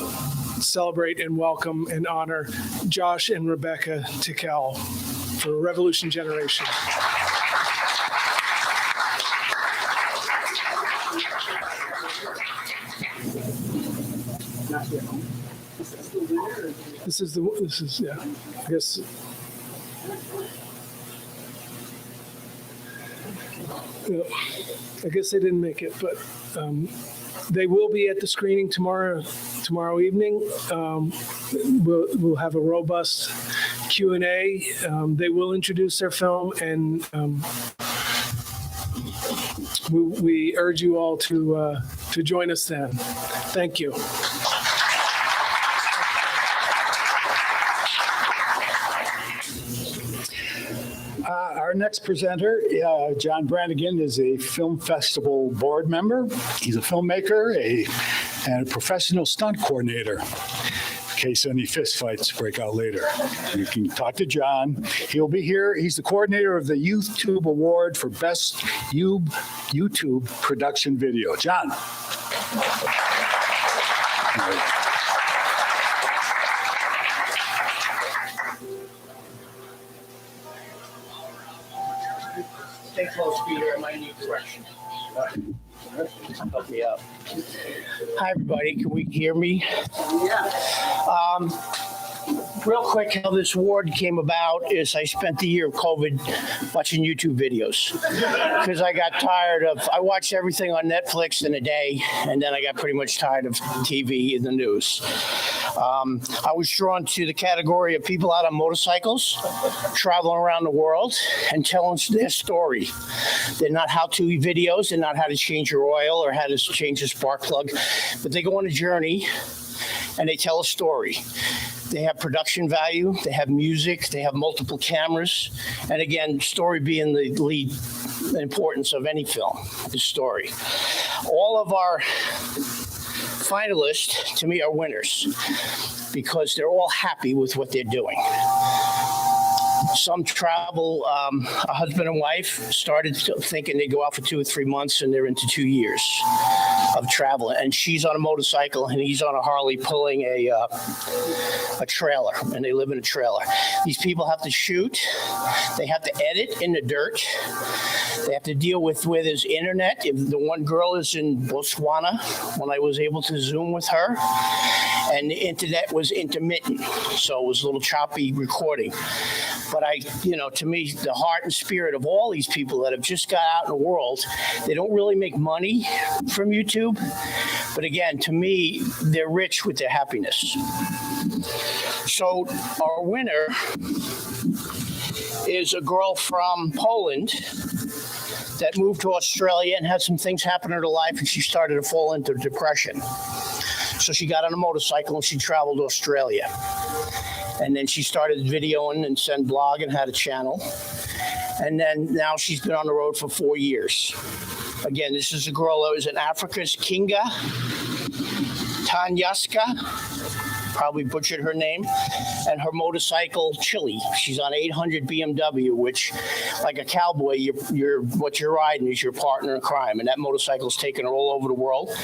celebrate and welcome and honor Josh and Rebecca Tickell for Revolution Generation. This is yeah, I guess. I guess they didn't make it, but they will be at the screening tomorrow evening. We'll have a robust Q&A. They will introduce their film, and we urge you all to join us then. Thank you. Our next presenter, John Branigan, is a film festival board member. He's a filmmaker and a professional stunt coordinator. In case any fistfights break out later, you can talk to John. He'll be here. He's the coordinator of the YouTube Award for Best YouTube Production Video. John. Stay close, Peter. I might need direction. Help me out. Hi, everybody. Can we hear me? Yeah. Real quick, how this award came about is I spent the year of COVID watching YouTube videos because I got tired of, I watched everything on Netflix in a day, and then I got pretty much tired of TV and the news. I was drawn to the category of people out on motorcycles, traveling around the world and telling their story. They're not how-to videos. They're not how to change your oil or how to change a spark plug, but they go on a journey and they tell a story. They have production value, they have music, they have multiple cameras, and again, story being the lead importance of any film, the story. All of our finalists, to me, are winners because they're all happy with what they're doing. Some travel, a husband and wife started thinking they go out for 2 or 3 months and they're into 2 years of travel. And she's on a motorcycle and he's on a Harley pulling a trailer, and they live in a trailer. These people have to shoot. They have to edit in the dirt. They have to deal with where there's internet. If the one girl is in Botswana, when I was able to Zoom with her, and the internet was intermittent, so it was a little choppy recording. But to me, the heart and spirit of all these people that have just got out in the world, they don't really make money from YouTube. But again, to me, they're rich with their happiness. So our winner is a girl from Poland that moved to Australia and had some things happen in her life, and she started to fall into depression. So she got on a motorcycle and she traveled to Australia. And then she started videoing and sent blog and had a channel. And then now she's been on the road for 4 years. Again, this is a girl that was in Africa's Kinga Tanyaska. Probably butchered her name, and her motorcycle Chili. She's on 800 BMW, which, like a cowboy, what you're riding is your partner in crime, and that motorcycle's taken her all over the world.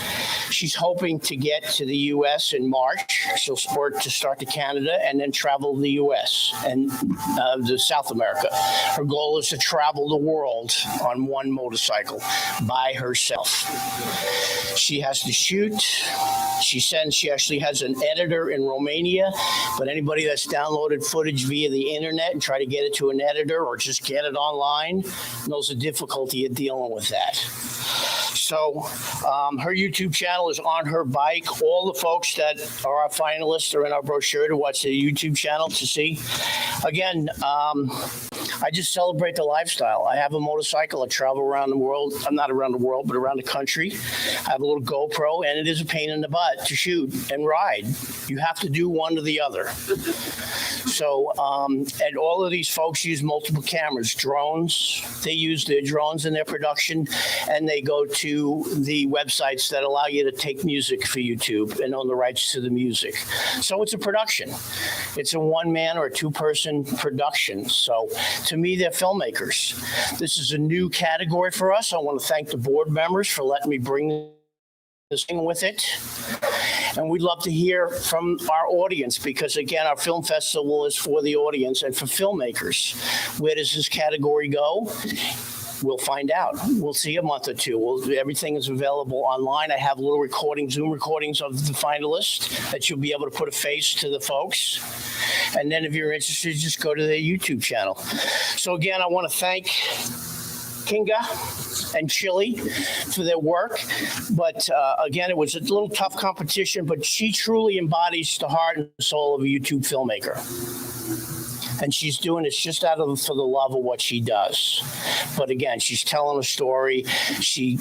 She's hoping to get to the U.S. in March. She'll start to Canada and then travel to the U.S. and to South America. Her goal is to travel the world on one motorcycle by herself. She has to shoot. She actually has an editor in Romania, but anybody that's downloaded footage via the internet and try to get it to an editor or just get it online knows the difficulty of dealing with that. So her YouTube channel is On Her Bike. All the folks that are our finalists are in our brochure to watch the YouTube channel to see. Again, I just celebrate the lifestyle. I have a motorcycle. I travel around the world. I'm not around the world, but around the country. I have a little GoPro, and it is a pain in the butt to shoot and ride. You have to do one or the other. So, and all of these folks use multiple cameras, drones. They use their drones in their production, and they go to the websites that allow you to take music for YouTube and own the rights to the music. So it's a production. It's a one-man or a two-person production. So to me, they're filmmakers. This is a new category for us. I want to thank the board members for letting me bring this thing with it. And we'd love to hear from our audience because, again, our film festival is for the audience and for filmmakers. Where does this category go? We'll find out. We'll see a month or two. Everything is available online. I have little recordings, Zoom recordings of the finalists that you'll be able to put a face to the folks. And then if you're interested, just go to their YouTube channel. So again, I want to thank Kinga and Chili for their work. But again, it was a little tough competition, but she truly embodies the heart and soul of a YouTube filmmaker. And she's doing this just for the love of what she does. But again, she's telling a story. She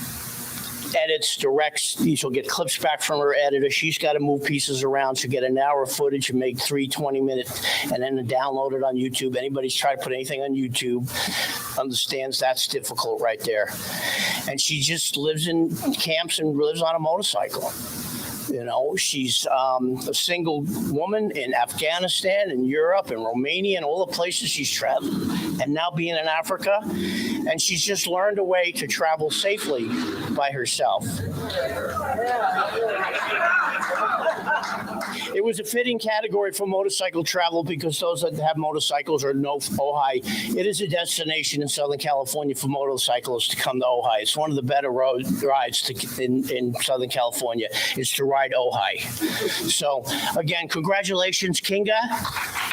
edits, directs. She'll get clips back from her editor. She's got to move pieces around. She'll get an hour of footage and make 3 20-minute and then download it on YouTube. Anybody's tried to put anything on YouTube understands that's difficult right there. And she just lives in camps and lives on a motorcycle. You know, she's a single woman in Afghanistan and Europe and Romania and all the places she's traveled, and now being in Africa. And she's just learned a way to travel safely by herself. It was a fitting category for motorcycle travel because those that have motorcycles or know Ojai, it is a destination in Southern California for motorcyclists to come to Ojai. It's one of the better road rides in Southern California is to ride Ojai. So again, congratulations, Kinga.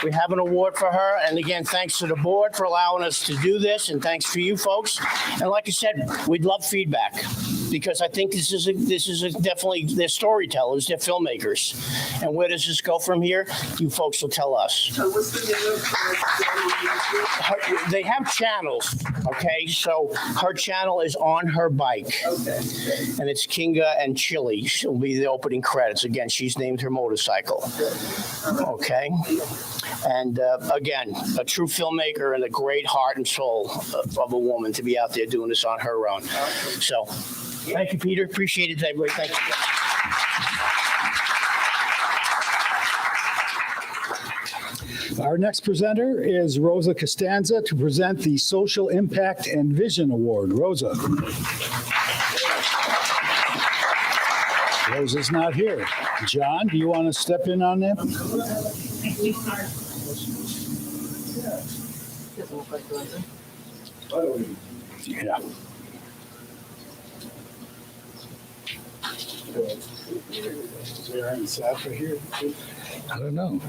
We have an award for her. And again, thanks to the board for allowing us to do this. And thanks for you folks. And like I said, we'd love feedback because I think this is definitely, they're storytellers, they're filmmakers. And where does this go from here? You folks will tell us. So what's the name of they have channels, okay? So her channel is On Her Bike. Okay. And it's Kinga and Chili. She'll be the opening credits. Again, she's named her motorcycle. Okay. And again, a true filmmaker and a great heart and soul of a woman to be out there doing this on her own. So thank you, Peter. Appreciate it, everybody. Thank you. Our next presenter is Rosa Costanza to present the Social Impact and Vision Award. Rosa. Rosa's not here. John, do you want to step in on that? Yeah. Is Aaron Safa here? I don't know.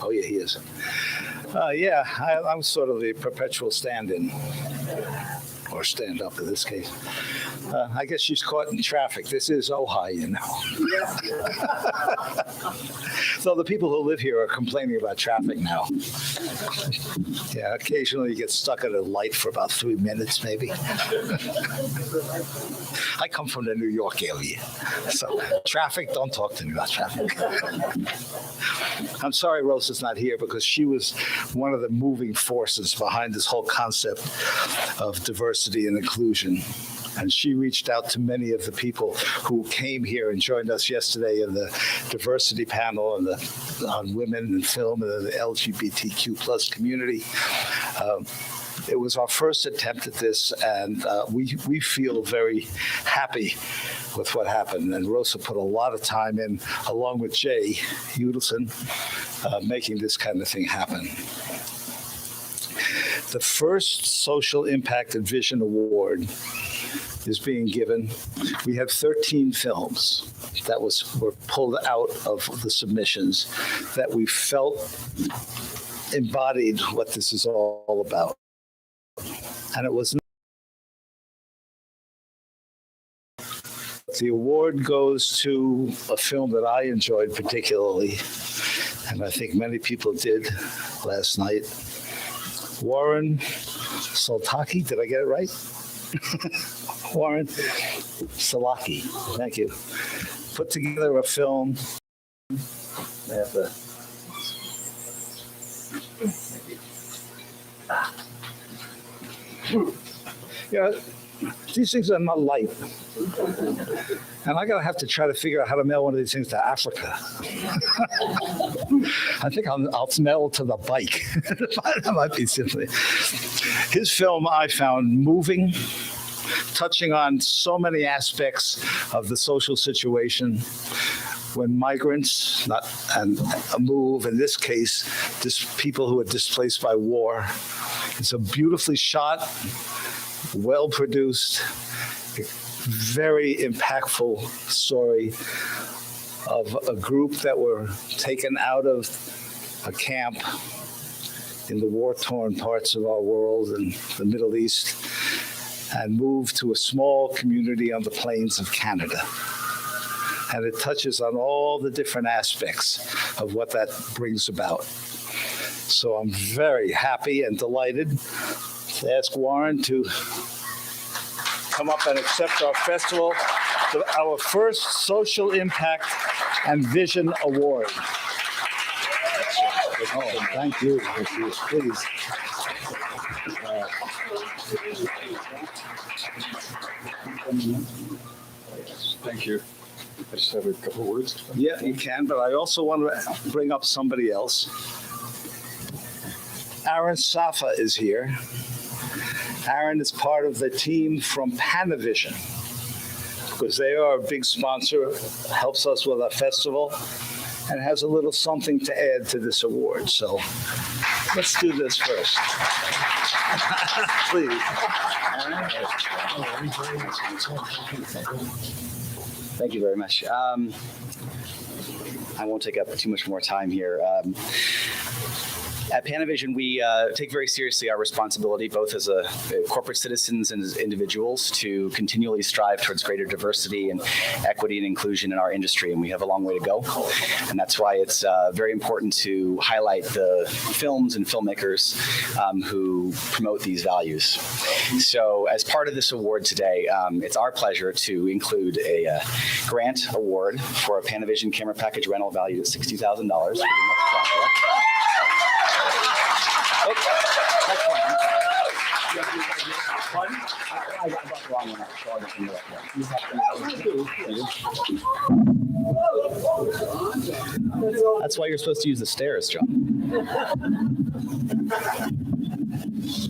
Oh, yeah, he is. Yeah, I'm sort of the perpetual stand-in, or stand-up in this case. I guess she's caught in traffic. This is Ojai, you know. So the people who live here are complaining about traffic now. Yeah, occasionally you get stuck at a light for about 3 minutes, maybe. I come from the New York area, so traffic, don't talk to me about traffic. I'm sorry Rosa's not here because she was one of the moving forces behind this whole concept of diversity and inclusion. And she reached out to many of the people who came here and joined us yesterday in the diversity panel and on women in film and the LGBTQ plus community. It was our first attempt at this, and we feel very happy with what happened. And Rosa put a lot of time in, along with Jay Udelson, making this kind of thing happen. The first Social Impact and Vision Award is being given. We have 13 films that were pulled out of the submissions that we felt embodied what this is all about. And it was the award goes to a film that I enjoyed particularly, and I think many people did last night. Warren Soltaki, did I get it right? Warren Salaki, thank you. Put together a film. I have the. Yeah, these things are not light. And I'm gonna have to try to figure out how to mail one of these things to Africa. I think I'll mail it to the bike. That might be simply. His film I found moving, touching on so many aspects of the social situation when migrants move, in this case, people who are displaced by war. It's a beautifully shot, well-produced, very impactful story of a group that were taken out of a camp in the war-torn parts of our world in the Middle East and moved to a small community on the plains of Canada. And it touches on all the different aspects of what that brings about. So I'm very happy and delighted to ask Warren to come up and accept our festival, our first Social Impact and Vision Award. Oh, thank you. Please. Thank you. I just have a couple words. Yeah, you can, but I also want to bring up somebody else. Aaron Safa is here. Aaron is part of the team from Panavision, because they are a big sponsor, helps us with our festival, and has a little something to add to this award. So let's do this first. Please. Thank you very much. I won't take up too much more time here. At Panavision, we take very seriously our responsibility, both as corporate citizens and as individuals, to continually strive towards greater diversity and equity and inclusion in our industry, and we have a long way to go. And that's why it's very important to highlight the films and filmmakers who promote these values. So as part of this award today, it's our pleasure to include a grant award for a Panavision camera package rental valued at $60,000 for the next project. Oh, that's fine. I got the wrong one. So I'll get the right one. That's why you're supposed to use the stairs, John.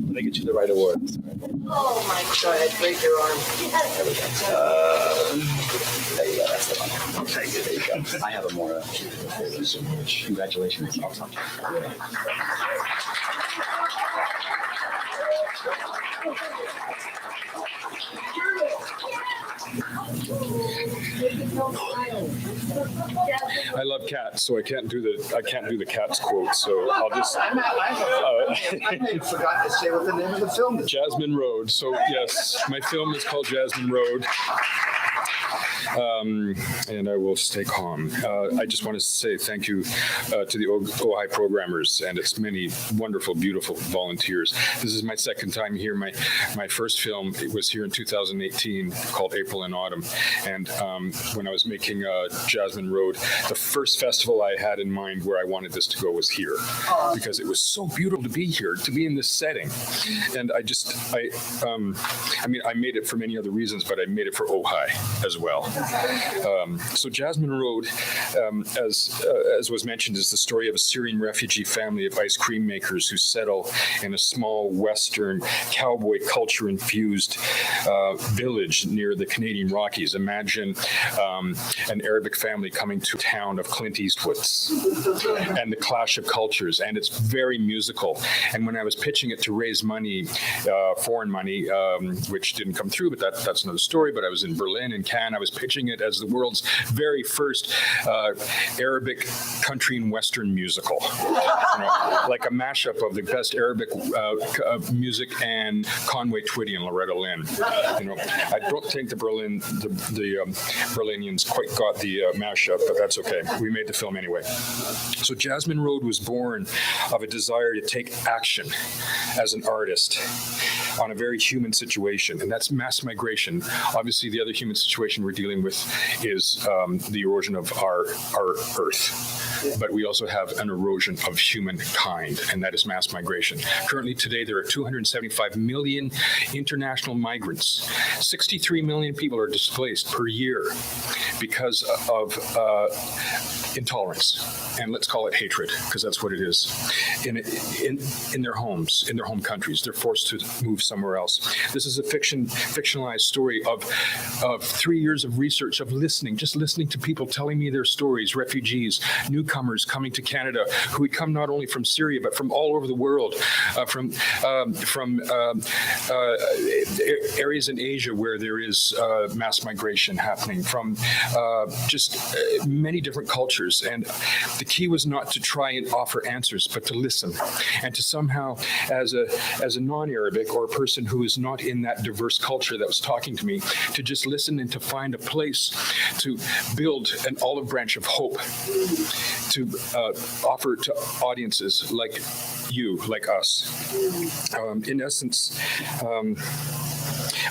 Let me get you the right award. Oh my God, break your arm. There we go. There you go, that's the one. Okay, there you go. I have a more. Congratulations. I'll talk to you. I love cats, so I can't do the cats quote. So I'll just. I forgot to say what the name of the film is. Jasmine Road. So yes, my film is called Jasmine Road. And I will stay calm. I just want to say thank you to the Ojai programmers and its many wonderful, beautiful volunteers. This is my second time here. My first film, it was here in 2018 called April and Autumn. And when I was making Jasmine Road, the first festival I had in mind where I wanted this to go was here because it was so beautiful to be here, to be in this setting. And I made it for many other reasons, but I made it for Ojai as well. So Jasmine Road, as was mentioned, is the story of a Syrian refugee family of ice cream makers who settle in a small Western cowboy culture-infused village near the Canadian Rockies. Imagine an Arabic family coming to a town of Clint Eastwood's and the clash of cultures, and it's very musical. And when I was pitching it to raise money, foreign money, which didn't come through, but that's another story, but I was in Berlin and Cannes, I was pitching it as the world's very first Arabic country and Western musical, like a mashup of the best Arabic music and Conway Twitty and Loretta Lynn. I don't think the Berlinians quite got the mashup, but that's okay. We made the film anyway. So Jasmine Road was born of a desire to take action as an artist on a very human situation, and that's mass migration. Obviously, the other human situation we're dealing with is the erosion of our Earth. But we also have an erosion of humankind, and that is mass migration. Currently, today, there are 275 million international migrants. 63 million people are displaced per year because of intolerance, and let's call it hatred, because that's what it is. In their homes, in their home countries, they're forced to move somewhere else. This is a fictionalized story of 3 years of research, of just listening to people telling me their stories, refugees, newcomers coming to Canada, who would come not only from Syria, but from all over the world, from areas in Asia where there is mass migration happening, from just many different cultures. And the key was not to try and offer answers, but to listen and to somehow, as a non-Arabic or a person who is not in that diverse culture that was talking to me, to just listen and to find a place to build an olive branch of hope, to offer to audiences like you, like us. In essence,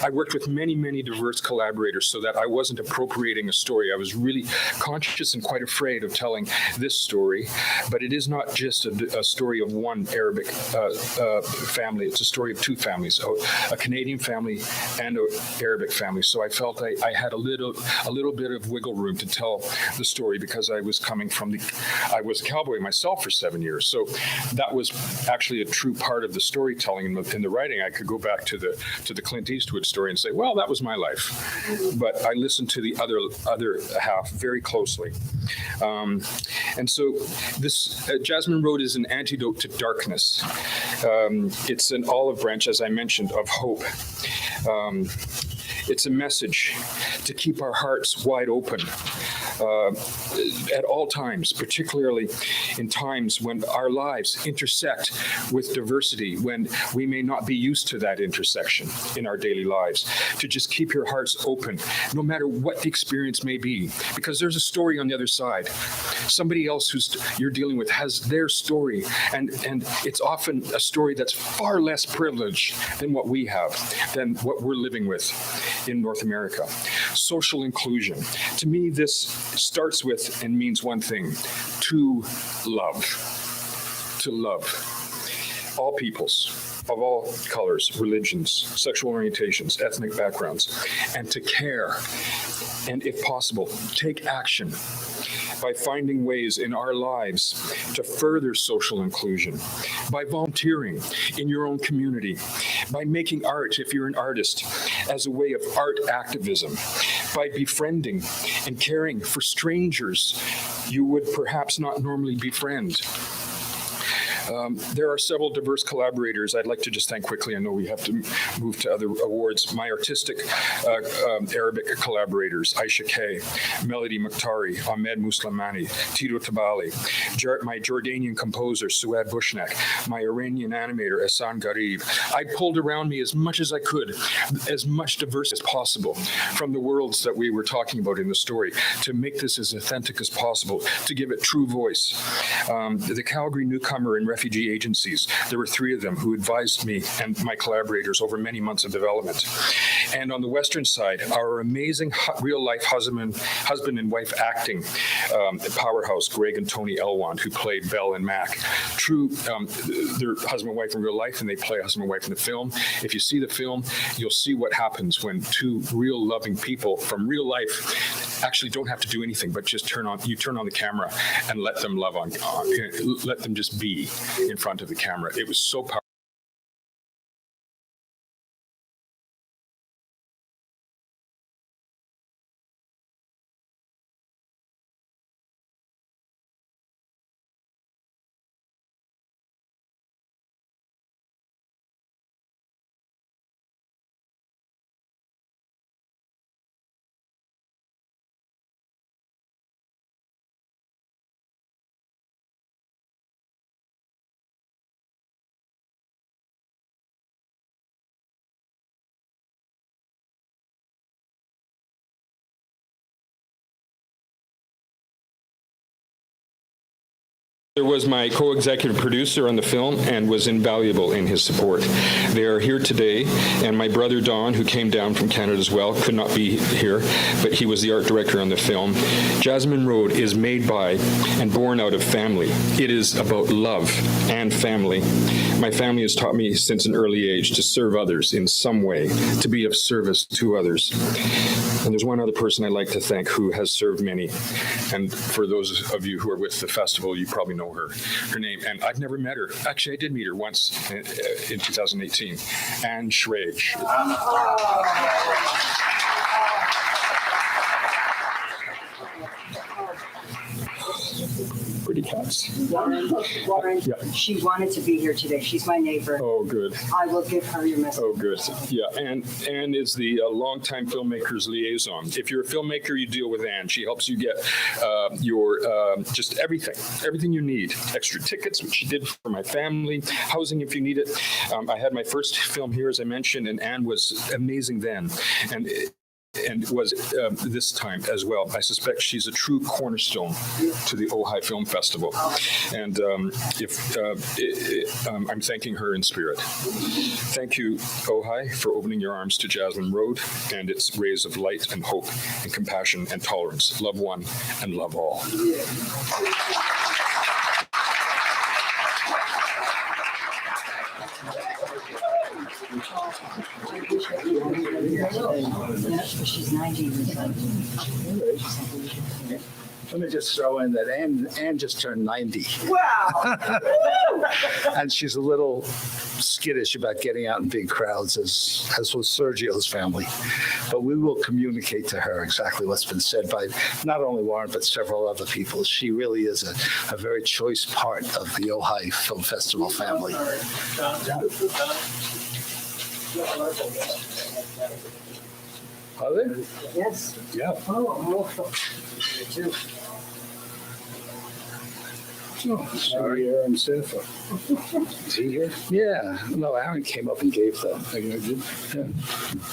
I worked with many, many diverse collaborators so that I wasn't appropriating a story. I was really conscious and quite afraid of telling this story, but it is not just a story of one Arabic family. It's a story of two families, a Canadian family and an Arabic family. So I felt I had a little bit of wiggle room to tell the story because I was coming from I was a cowboy myself for 7 years. So that was actually a true part of the storytelling in the writing. I could go back to the Clint Eastwood story and say, well, that was my life. But I listened to the other half very closely. And so this Jasmine Road is an antidote to darkness. It's an olive branch, as I mentioned, of hope. It's a message to keep our hearts wide open at all times, particularly in times when our lives intersect with diversity, when we may not be used to that intersection in our daily lives, to just keep your hearts open, no matter what the experience may be, because there's a story on the other side. Somebody else you're dealing with has their story, and it's often a story that's far less privileged than what we have, than what we're living with in North America. Social inclusion. To me, this starts with and means one thing: to love. To love. all peoples, of all colors, religions, sexual orientations, ethnic backgrounds, and to care, and if possible, take action by finding ways in our lives to further social inclusion, by volunteering in your own community, by making art, if you're an artist, as a way of art activism, by befriending and caring for strangers you would perhaps not normally befriend. There are several diverse collaborators I'd like to just thank quickly. I know we have to move to other awards. My artistic Arabic collaborators, Aisha Kay, Melody Mukhtari, Ahmed Muslimani, Tito Tabali, my Jordanian composer, Suad Bushnak, my Iranian animator, Ehsan Garib. I pulled around me as much as I could, as much diverse as possible from the worlds that we were talking about in the story to make this as authentic as possible, to give it true voice. The Calgary Newcomer and Refugee Agencies, there were 3 of them who advised me and my collaborators over many months of development. And on the Western side, our amazing real-life husband and wife acting powerhouse, Greg and Tony Elwand, who played Belle and Mac. True, they're husband and wife in real life, and they play husband and wife in the film. If you see the film, you'll see what happens when 2 real loving people from real life actually don't have to do anything, but just turn on the camera and let them love on let them just be in front of the camera. It was so powerful. There was my co-executive producer on the film and was invaluable in his support. They are here today, and my brother Don, who came down from Canada as well, could not be here, but he was the art director on the film. Jasmine Road is made by and born out of family. It is about love and family. My family has taught me since an early age to serve others in some way, to be of service to others. And there's one other person I'd like to thank who has served many. And for those of you who are with the festival, you probably know her name. And I've never met her. Actually, I did meet her once in 2018. Anne Schrage. Pretty cats. Warren, Yeah. she wanted to be here today. She's my neighbor. Oh, good. I will give her your message. Oh, good. Yeah, Anne is the longtime filmmakers liaison. If you're a filmmaker, you deal with Anne. She helps you get your just everything you need. Extra tickets, which she did for my family, housing if you need it. I had my first film here, as I mentioned, and Anne was amazing then. And was this time as well. I suspect she's a true cornerstone to the Ojai Film Festival. And I'm thanking her in spirit. Thank you, Ojai, for opening your arms to Jasmine Road and its rays of light and hope and compassion and tolerance. Love one and love all. She's 90 years old. Let me just throw in that Anne just turned 90. Wow! And she's a little skittish about getting out in big crowds, as was Sergio's family. But we will communicate to her exactly what's been said by not only Warren, but several other people. She really is a very choice part of the Ojai Film Festival family. Are there? Yes. Yeah. Oh, too. Oh, sorry, Aaron Sanford. Is he here? Yeah. No, Aaron came up and gave them. I did. Yeah.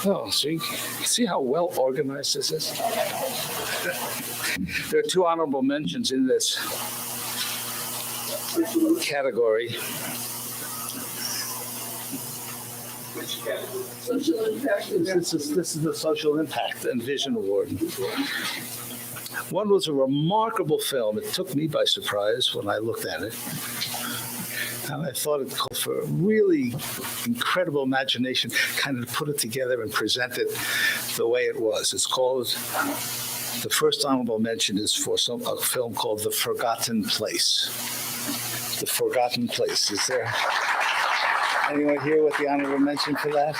Oh, see how well organized this is? There are 2 honorable mentions in this category. Social impact. This is the Social Impact and Vision Award. One was a remarkable film. It took me by surprise when I looked at it. And I thought it called for a really incredible imagination, kind of put it together and present it the way it was. It's called, the first honorable mention is for a film called The Forgotten Place. The Forgotten Place. Is there anyone here with the honorable mention for that?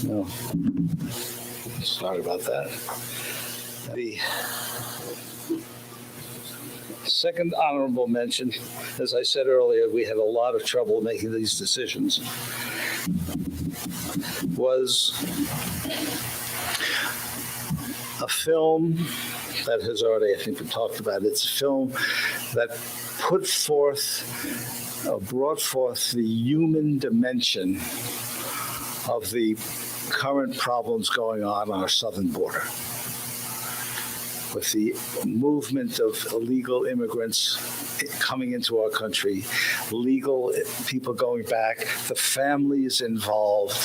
No. Sorry about that. The second honorable mention, as I said earlier, we had a lot of trouble making these decisions, was a film that has already, I think, been talked about. It's a film that brought forth the human dimension of the current problems going on our southern border, with the movement of illegal immigrants coming into our country, legal people going back, the families involved.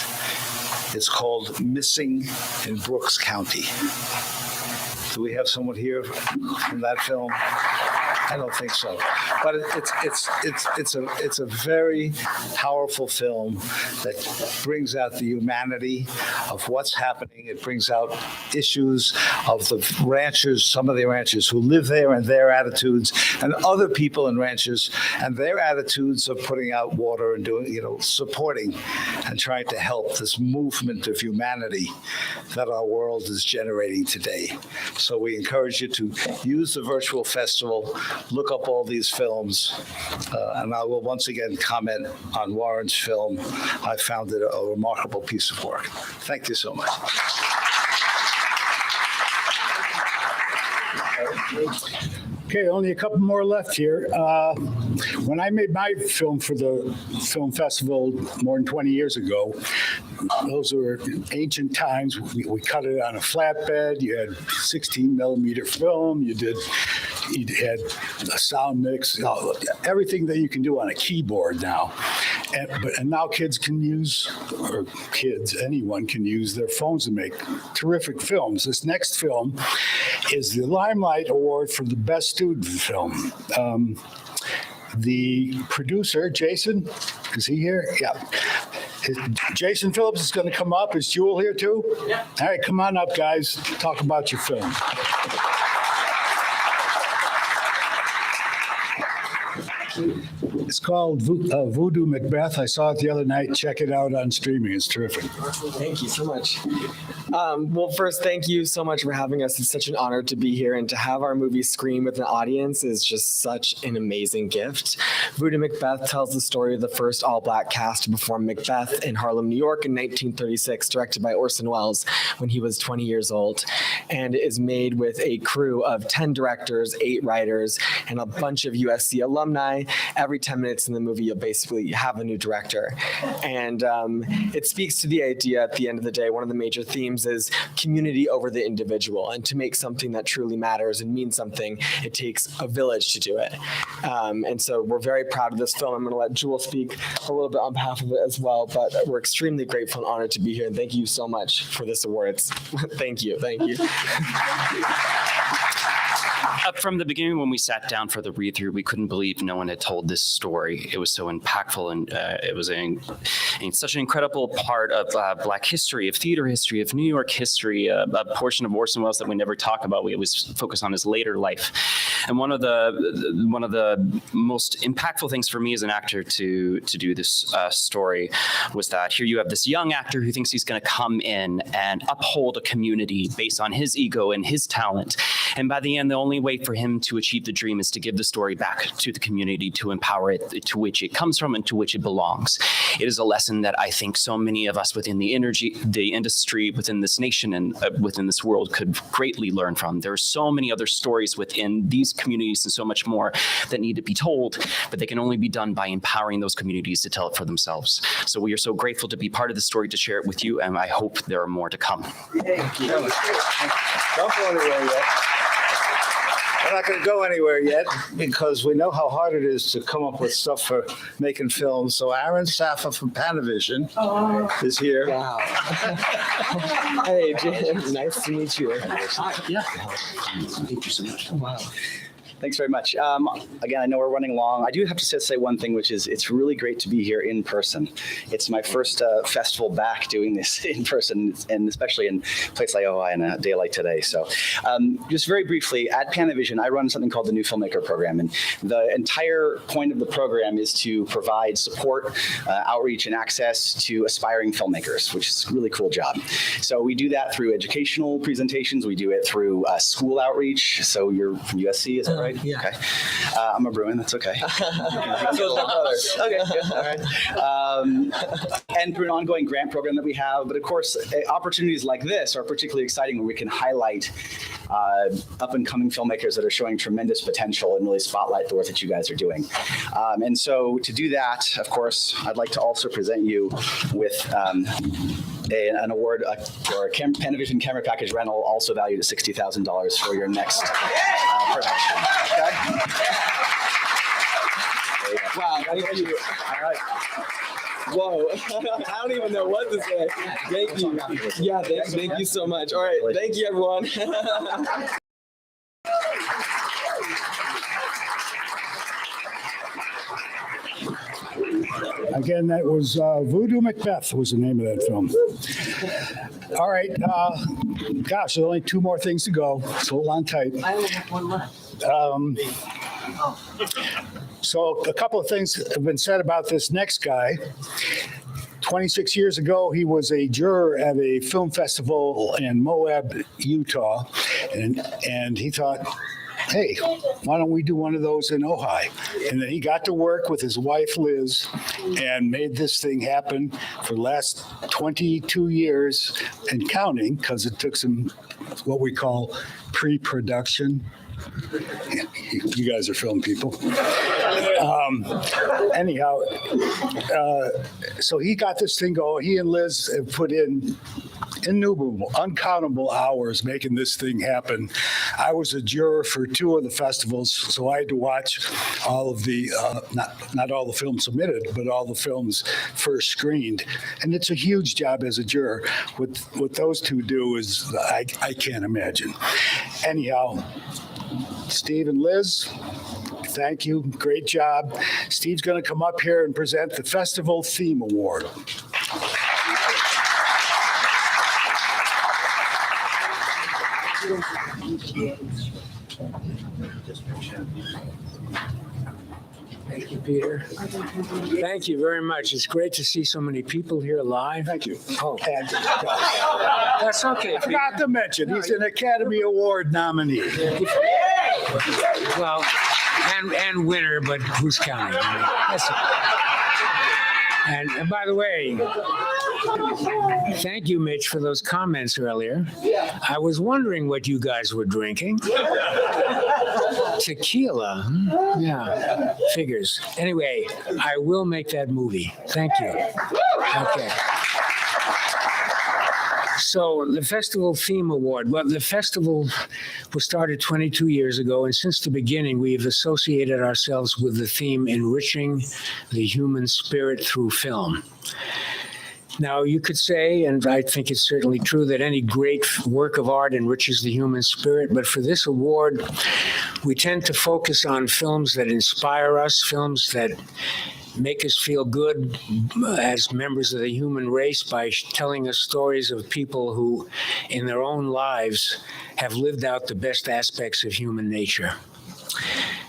It's called Missing in Brooks County. Do we have someone here from that film? I don't think so. But it's a very powerful film that brings out the humanity of what's happening. It brings out issues of the ranchers, some of the ranchers who live there and their attitudes, and other people in ranches and their attitudes of putting out water and doing, supporting and trying to help this movement of humanity that our world is generating today. So we encourage you to use the virtual festival, look up all these films, and I will once again comment on Warren's film. I found it a remarkable piece of work. Thank you so much. Okay, only a couple more left here. When I made my film for the film festival more than 20 years ago, those were ancient times. We cut it on a flatbed. You had 16 millimeter film. You had a sound mix, everything that you can do on a keyboard now. And now anyone can use their phones to make terrific films. This next film is the Limelight Award for the Best Student Film. The producer, Jason, is he here? Yeah. Jason Phillips is going to come up. Is Jewel here too? Yeah. All right, come on up, guys. Talk about your film. It's called Voodoo Macbeth. I saw it the other night. Check it out on streaming. It's terrific. Thank you so much. Well, first, thank you so much for having us. It's such an honor to be here, and to have our movie screen with an audience is just such an amazing gift. Voodoo Macbeth tells the story of the first all-black cast to perform Macbeth in Harlem, New York in 1936, directed by Orson Welles when he was 20 years old, and is made with a crew of 10 directors, 8 writers, and a bunch of USC alumni. Every 10 minutes in the movie, you'll basically have a new director. And it speaks to the idea at the end of the day, one of the major themes is community over the individual. And to make something that truly matters and means something, it takes a village to do it. And so we're very proud of this film. I'm going to let Jewel speak a little bit on behalf of it as well, but we're extremely grateful and honored to be here. And thank you so much for this award. Thank you. Thank you. From the beginning, when we sat down for the read-through, we couldn't believe no one had told this story. It was so impactful, and it was such an incredible part of Black history, of theater history, of New York history, a portion of Orson Welles that we never talk about. We always focus on his later life. And one of the most impactful things for me as an actor to do this story was that here you have this young actor who thinks he's going to come in and uphold a community based on his ego and his talent. And by the end, the only way for him to achieve the dream is to give the story back to the community, to empower it, to which it comes from and to which it belongs. It is a lesson that I think so many of us within the industry, within this nation and within this world could greatly learn from. There are so many other stories within these communities and so much more that need to be told, but they can only be done by empowering those communities to tell it for themselves. So we are so grateful to be part of the story, to share it with you, and I hope there are more to come. Thank you. Don't go anywhere yet. We're not going to go anywhere yet because we know how hard it is to come up with stuff for making films. So Aaron Safa from Panavision is here. Wow. Hey, Jim. Nice to meet you. Yeah. Thank you so much. Wow. Thanks very much. Again, I know we're running long. I do have to say one thing, which is it's really great to be here in person. It's my first festival back doing this in person, and especially in a place like Ojai on a day like today. So just very briefly, at Panavision, I run something called the New Filmmaker Program. And the entire point of the program is to provide support, outreach, and access to aspiring filmmakers, which is a really cool job. So we do that through educational presentations. We do it through school outreach. So you're from USC, is that right? Yeah. Okay. I'm a Bruin. That's okay. So is my brother. Okay, good. All right. And through an ongoing grant program that we have. But of course, opportunities like this are particularly exciting when we can highlight up-and-coming filmmakers that are showing tremendous potential and really spotlight the work that you guys are doing. And so to do that, of course, I'd like to also present you with an award for a Panavision camera package rental, also valued at $60,000 for your next production. Okay? Wow, thank you. All right. Whoa, I don't even know what to say. Thank you. Yeah, thank you so much. All right, thank you, everyone. Again, that was Voodoo Macbeth was the name of that film. All right. Gosh, there's only 2 more things to go. So hold on tight. I only have one left. So a couple of things have been said about this next guy. 26 years ago, he was a juror at a film festival in Moab, Utah, and he thought, hey, why don't we do one of those in Ojai? And then he got to work with his wife, Liz, and made this thing happen for the last 22 years and counting, because it took some what we call pre-production. You guys are film people. Anyhow, so he got this thing going. He and Liz have put in innumerable, uncountable hours making this thing happen. I was a juror for 2 of the festivals, so I had to watch all of the, not all the films submitted, but all the films first screened. And it's a huge job as a juror. What those 2 do is, I can't imagine. Anyhow, Steve and Liz, thank you. Great job. Steve's going to come up here and present the Festival Theme Award. Thank you, Peter. Thank you very much. It's great to see so many people here live. Thank you. Oh, And that's okay. I forgot to mention, he's an Academy Award nominee. Well, and winner, but who's counting? That's and by the way, thank you, Mitch, for those comments earlier. I was wondering what you guys were drinking. Tequila. Yeah, figures. Anyway, I will make that movie. Thank you. Okay. So the Festival Theme Award. Well, the festival was started 22 years ago, and since the beginning, we've associated ourselves with the theme enriching the human spirit through film. Now, you could say, and I think it's certainly true, that any great work of art enriches the human spirit, but for this award, we tend to focus on films that inspire us, films that make us feel good as members of the human race by telling us stories of people who, in their own lives, have lived out the best aspects of human nature.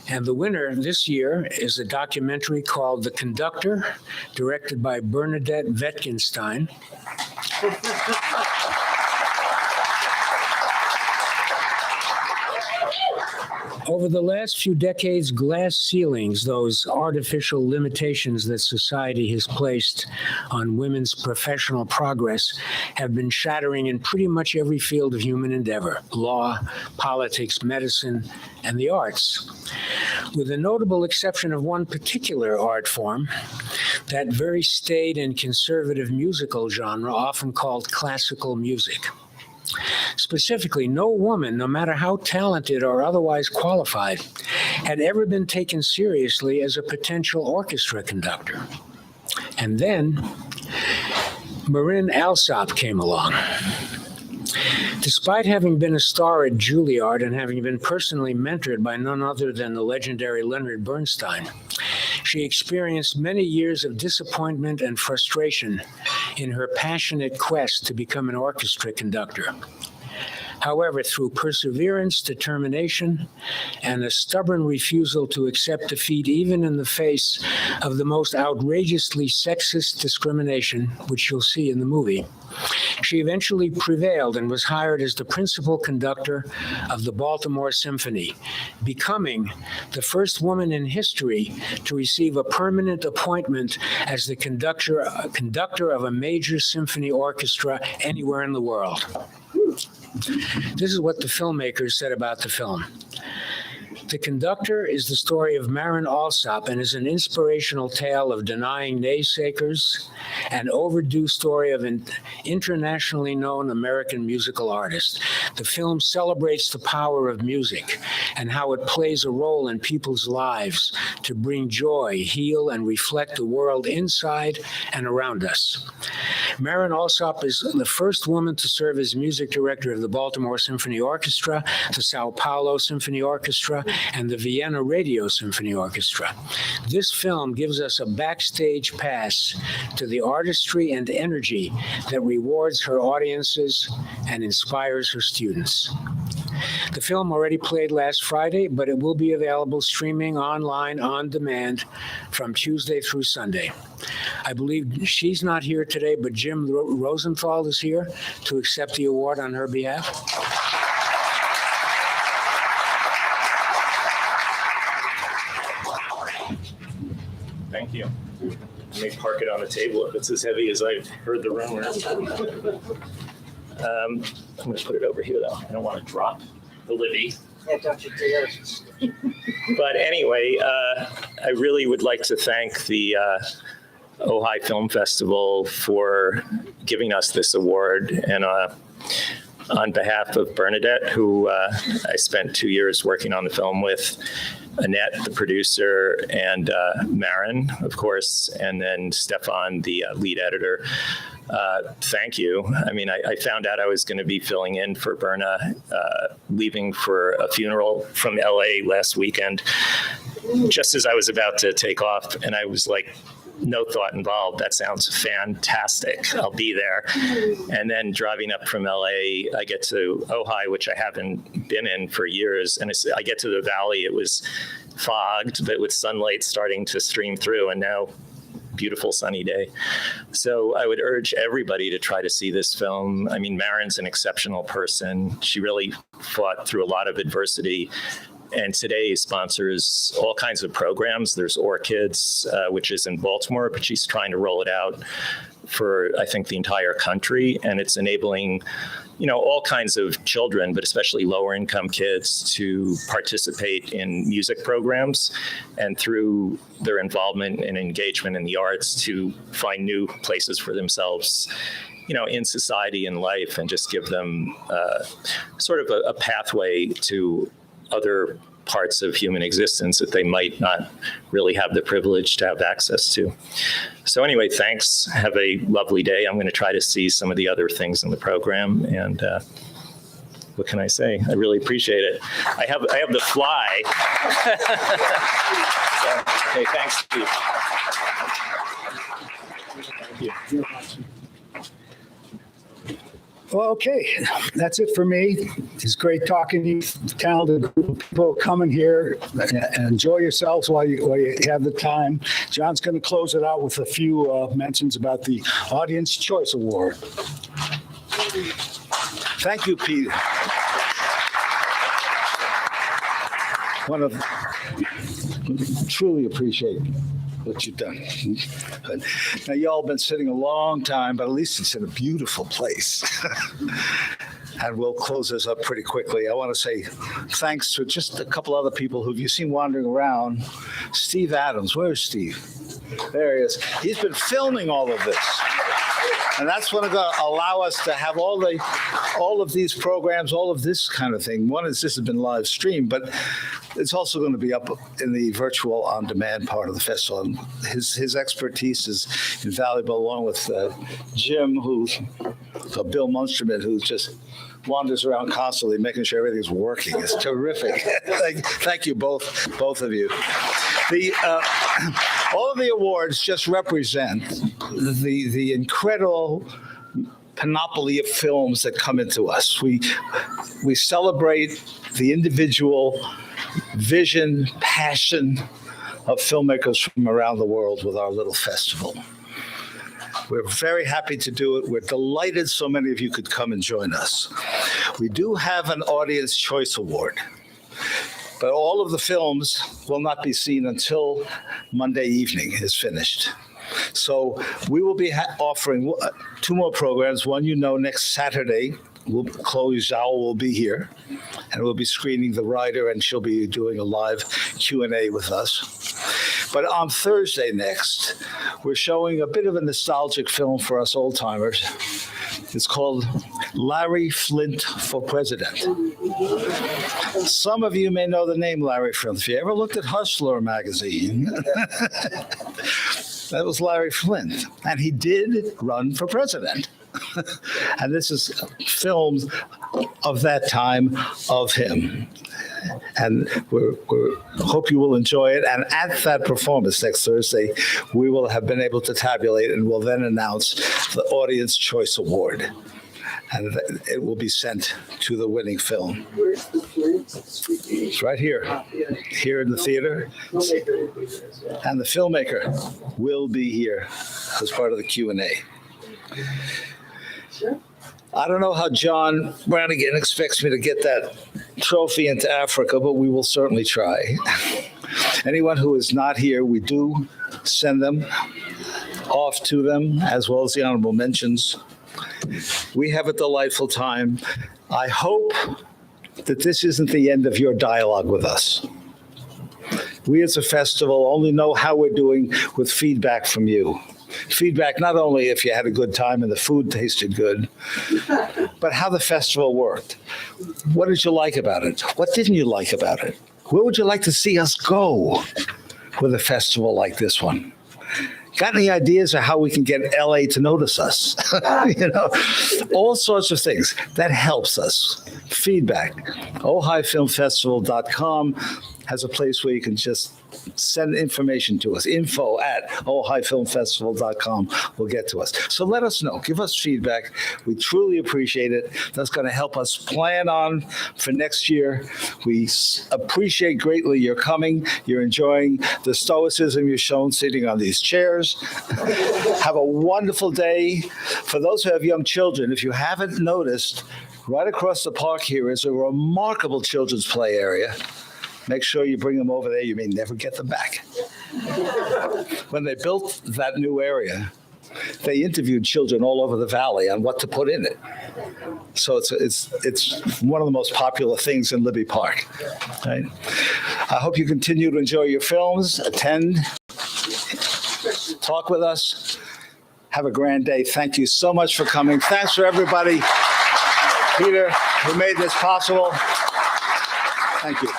And the winner this year is a documentary called The Conductor, directed by Bernadette Wittgenstein. Over the last few decades, glass ceilings, those artificial limitations that society has placed on women's professional progress, have been shattering in pretty much every field of human endeavor: law, politics, medicine, and the arts. With the notable exception of one particular art form, that very staid and conservative musical genre, often called classical music. Specifically, no woman, no matter how talented or otherwise qualified, had ever been taken seriously as a potential orchestra conductor. And then Marin Alsop came along. Despite having been a star at Juilliard and having been personally mentored by none other than the legendary Leonard Bernstein, she experienced many years of disappointment and frustration in her passionate quest to become an orchestra conductor. However, through perseverance, determination, and a stubborn refusal to accept defeat, even in the face of the most outrageously sexist discrimination, which you'll see in the movie, she eventually prevailed and was hired as the principal conductor of the Baltimore Symphony, becoming the first woman in history to receive a permanent appointment as the conductor of a major symphony orchestra anywhere in the world. This is what the filmmakers said about the film. The Conductor is the story of Marin Alsop and is an inspirational tale of denying naysayers, an overdue story of an internationally known American musical artist. The film celebrates the power of music and how it plays a role in people's lives to bring joy, heal, and reflect the world inside and around us. Marin Alsop is the first woman to serve as music director of the Baltimore Symphony Orchestra, the Sao Paulo Symphony Orchestra, and the Vienna Radio Symphony Orchestra. This film gives us a backstage pass to the artistry and energy that rewards her audiences and inspires her students. The film already played last Friday, but it will be available streaming online on demand from Tuesday through Sunday. I believe she's not here today, but Jim Rosenthal is here to accept the award on her behalf. Thank you. I may park it on the table if it's as heavy as I've heard the rumor. I'm going to put it over here, though. I don't want to drop the Libby. Can't touch it there. But anyway, I really would like to thank the Ojai Film Festival for giving us this award. And on behalf of Bernadette, who I spent 2 years working on the film with, Annette, the producer, and Marin, of course, and then Stefan, the lead editor. Thank you. I mean, I found out I was going to be filling in for Berna, leaving for a funeral from LA last weekend, just as I was about to take off. And I was like, no thought involved. That sounds fantastic. I'll be there. And then driving up from LA, I get to Ojai, which I haven't been in for years. And I get to the valley. It was fogged, but with sunlight starting to stream through. And now beautiful sunny day. So I would urge everybody to try to see this film. I mean, Marin's an exceptional person. She really fought through a lot of adversity. And today sponsors all kinds of programs. There's Orchids, which is in Baltimore, but she's trying to roll it out for, I think, the entire country. And it's enabling, all kinds of children, but especially lower income kids, to participate in music programs and through their involvement and engagement in the arts to find new places for themselves, in society and life, and just give them sort of a pathway to other parts of human existence that they might not really have the privilege to have access to. So anyway, thanks. Have a lovely day. I'm going to try to see some of the other things in the program. And what can I say? I really appreciate it. I have the fly. So, okay, thanks, Steve. Thank you. Well, okay, that's it for me. It's great talking to you, talented group of people coming here, and enjoy yourselves while you have the time. John's going to close it out with a few mentions about the Audience Choice Award. Thank you, Pete. Truly appreciate what you've done. Now, y'all been sitting a long time, but at least it's in a beautiful place. And we'll close this up pretty quickly. I want to say thanks to just a couple other people who you've seen wandering around. Steve Adams, where's Steve? There he is. He's been filming all of this. And that's going to allow us to have all of these programs, all of this kind of thing. One is this has been live streamed, but it's also going to be up in the virtual on-demand part of the festival. And his expertise is invaluable, along with Jim, Bill Munsterman, who just wanders around constantly making sure everything's working. It's terrific. Thank you both of you. All of the awards just represent the incredible panoply of films that come into us. We celebrate the individual vision, passion of filmmakers from around the world with our little festival. We're very happy to do it. We're delighted so many of you could come and join us. We do have an Audience Choice Award, but all of the films will not be seen until Monday evening is finished. So we will be offering 2 more programs. One, next Saturday, Chloe Zhao will be here, and we'll be screening The Rider, and she'll be doing a live Q&A with us. But on Thursday next, we're showing a bit of a nostalgic film for us old-timers. It's called Larry Flint for President. Some of you may know the name Larry Flint. If you ever looked at Hustler magazine, that was Larry Flint. And he did run for president. And this is films of that time of him. And we hope you will enjoy it. And at that performance next Thursday, we will have been able to tabulate and will then announce the Audience Choice Award. And it will be sent to the winning film. It's right here in the theater. And the filmmaker will be here as part of the Q&A. I don't know how John Branigan expects me to get that trophy into Africa, but we will certainly try. Anyone who is not here, we do send them off to them, as well as the honorable mentions. We have a delightful time. I hope that this isn't the end of your dialogue with us. We as a festival only know how we're doing with feedback from you. Feedback not only if you had a good time and the food tasted good, but how the festival worked. What did you like about it? What didn't you like about it? Where would you like to see us go with a festival like this one? Got any ideas of how we can get LA to notice us? All sorts of things. That helps us. Feedback. OhioFilmFestival.com has a place where you can just send information to us. info@ohiofilmfestival.com will get to us. So let us know. Give us feedback. We truly appreciate it. That's going to help us plan on for next year. We appreciate greatly your coming. You're enjoying the stoicism you've shown sitting on these chairs. Have a wonderful day. For those who have young children, if you haven't noticed, right across the park here is a remarkable children's play area. Make sure you bring them over there. You may never get them back. When they built that new area, they interviewed children all over the valley on what to put in it. So it's one of the most popular things in Libby Park. Right? I hope you continue to enjoy your films, attend, talk with us. Have a grand day. Thank you so much for coming. Thanks for everybody. Peter, who made this possible. Thank you.